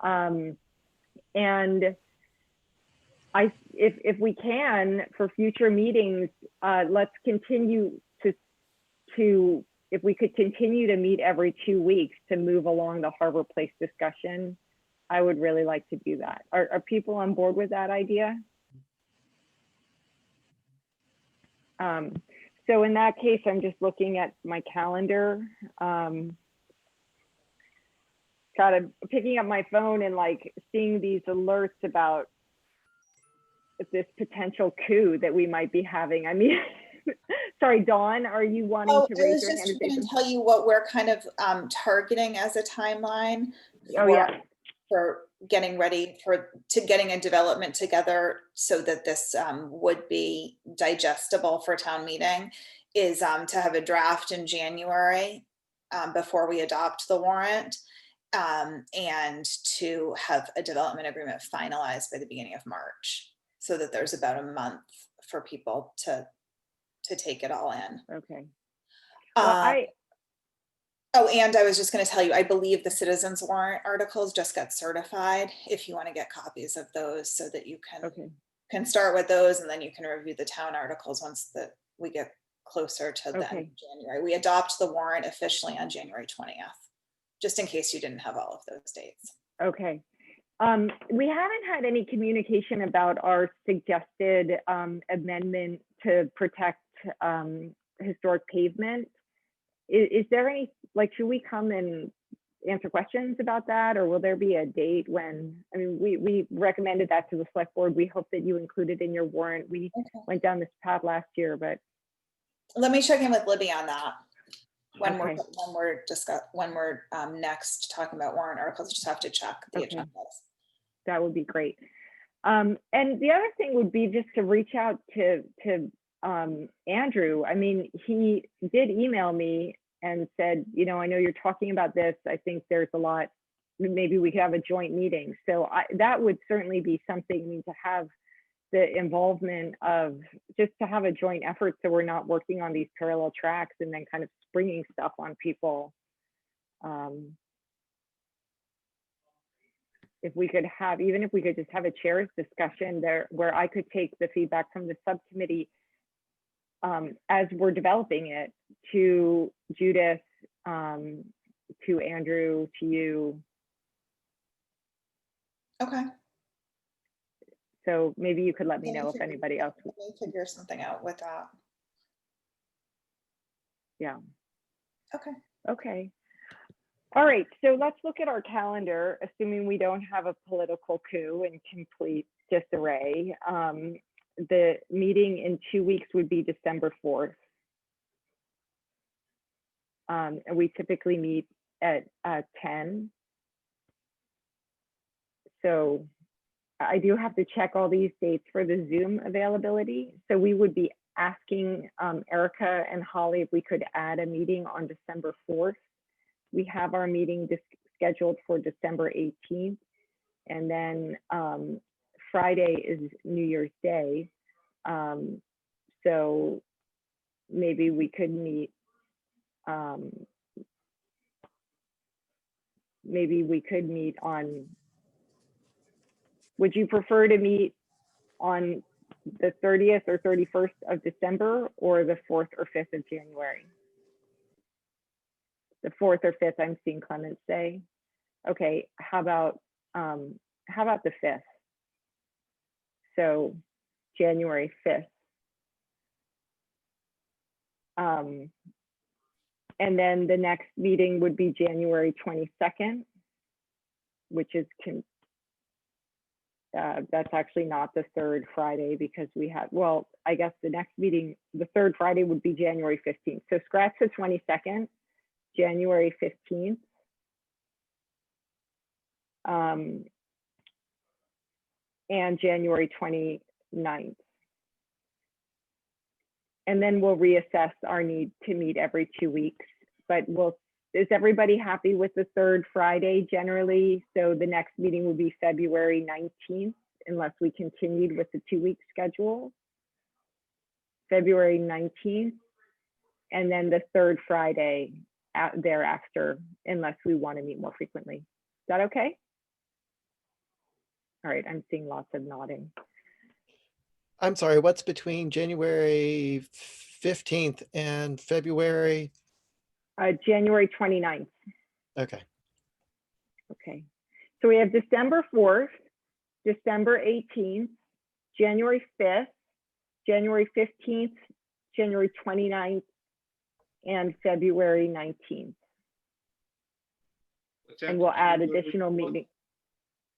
And if we can, for future meetings, let's continue to if we could continue to meet every 2 weeks to move along the Harbor Place discussion, I would really like to do that. Are people on board with that idea? So in that case, I'm just looking at my calendar. Picking up my phone and like seeing these alerts about this potential coup that we might be having. I mean, sorry, Dawn, are you wanting to raise your hand? I was just going to tell you what we're kind of targeting as a timeline. For getting ready to getting a development together so that this would be digestible for town meeting is to have a draft in January before we adopt the warrant, and to have a development agreement finalized by the beginning of March, so that there's about a month for people to take it all in. Okay. Well, Oh, and I was just going to tell you, I believe the citizens warrant articles just got certified. If you want to get copies of those, so that you can start with those, and then you can review the town articles once we get closer to the end of January. We adopt the warrant officially on January 20th, just in case you didn't have all of those dates. Okay. We haven't had any communication about our suggested amendment to protect historic pavement. Is there any, like, should we come and answer questions about that, or will there be a date when, I mean, we recommended that to the select board. We hope that you include it in your warrant. We went down this path last year, but. Let me check in with Libby on that. When Okay. we're next talking about warrant articles, just have to check the agendas. That would be great. And the other thing would be just to reach out to Andrew. I mean, he did email me and said, you know, I know you're talking about this. I think there's a lot, maybe we could have a joint meeting. So that would certainly be something, I mean, to have the involvement of, just to have a joint effort, so we're not working on these parallel tracks and then kind of springing stuff on people. If we could have, even if we could just have a chairs discussion there, where I could take the feedback from the subcommittee as we're developing it, to Judith, to Andrew, to you. Okay. So maybe you could let me know if anybody else. Let me figure something out with that. Yeah. Okay. Okay. All right. So let's look at our calendar, assuming we don't have a political coup and complete disarray. The meeting in 2 weeks would be December 4th. And we typically meet at 10. So I do have to check all these dates for the Zoom availability. So we would be asking Erica and Holly if we could add a meeting on December 4th. We have our meeting scheduled for December 18th. And then Friday is New Year's Day. So maybe we could meet, on, would you prefer to meet on the 30th or 31st of December, or the 4th or 5th of January? The 4th or 5th, I'm seeing Clemens say. Okay, how about the 5th? So January 5th. And then the next meeting would be January 22nd, which is, that's actually not the third Friday, because we have, well, I guess the next meeting, the third Friday would be January 15th. So scratch the 22nd, January 15th. And January 29th. And then we'll reassess our need to meet every 2 weeks. But is everybody happy with the third Friday generally? So the next meeting will be February 19th, unless we continued with the 2-week schedule. February 19th, and then the third Friday thereafter, unless we want to meet more frequently. Is that okay? All right, I'm seeing lots of nodding. I'm sorry, what's between January 15th and February? January 29th. Okay. Okay. So we have December 4th, December 18th, January 5th, January 15th, January 29th, and February 19th. And we'll add additional meetings.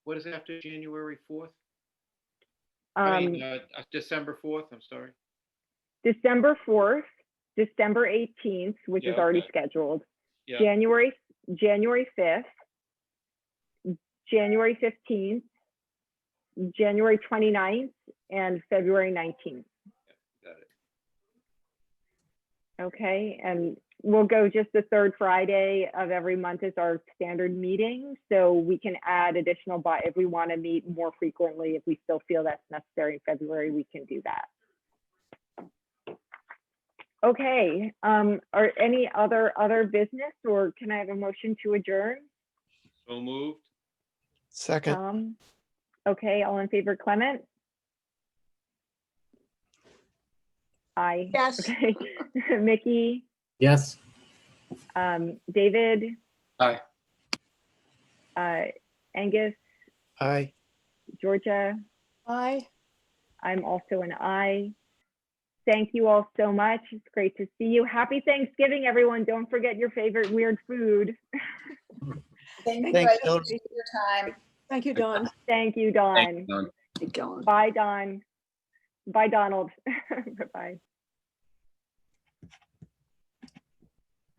What is after January 4th? December 4th, I'm sorry. December 4th, December 18th, which is already scheduled, January 5th, January 15th, January 29th, and February 19th. Got it. Okay, and we'll go just the third Friday of every month is our standard meeting. So we can add additional, if we want to meet more frequently, if we still feel that's necessary in February, we can do that. Okay, are any other business, or can I have a motion to adjourn? So moved. Second. Okay, all in favor, Clement? Aye. Yes. Okay. Mickey, Yes. David, Aye. Angus, Aye. Georgia, Aye. I'm also an aye. Thank you all so much. It's great to see you. Happy Thanksgiving, everyone. Don't forget your favorite weird food. Thank you Thanks, guys for Jill. your time. Thank you, Dawn. Thank you, Thank Dawn. you, Don. Keep going. Bye, Dawn. Bye, Donald. Bye-bye.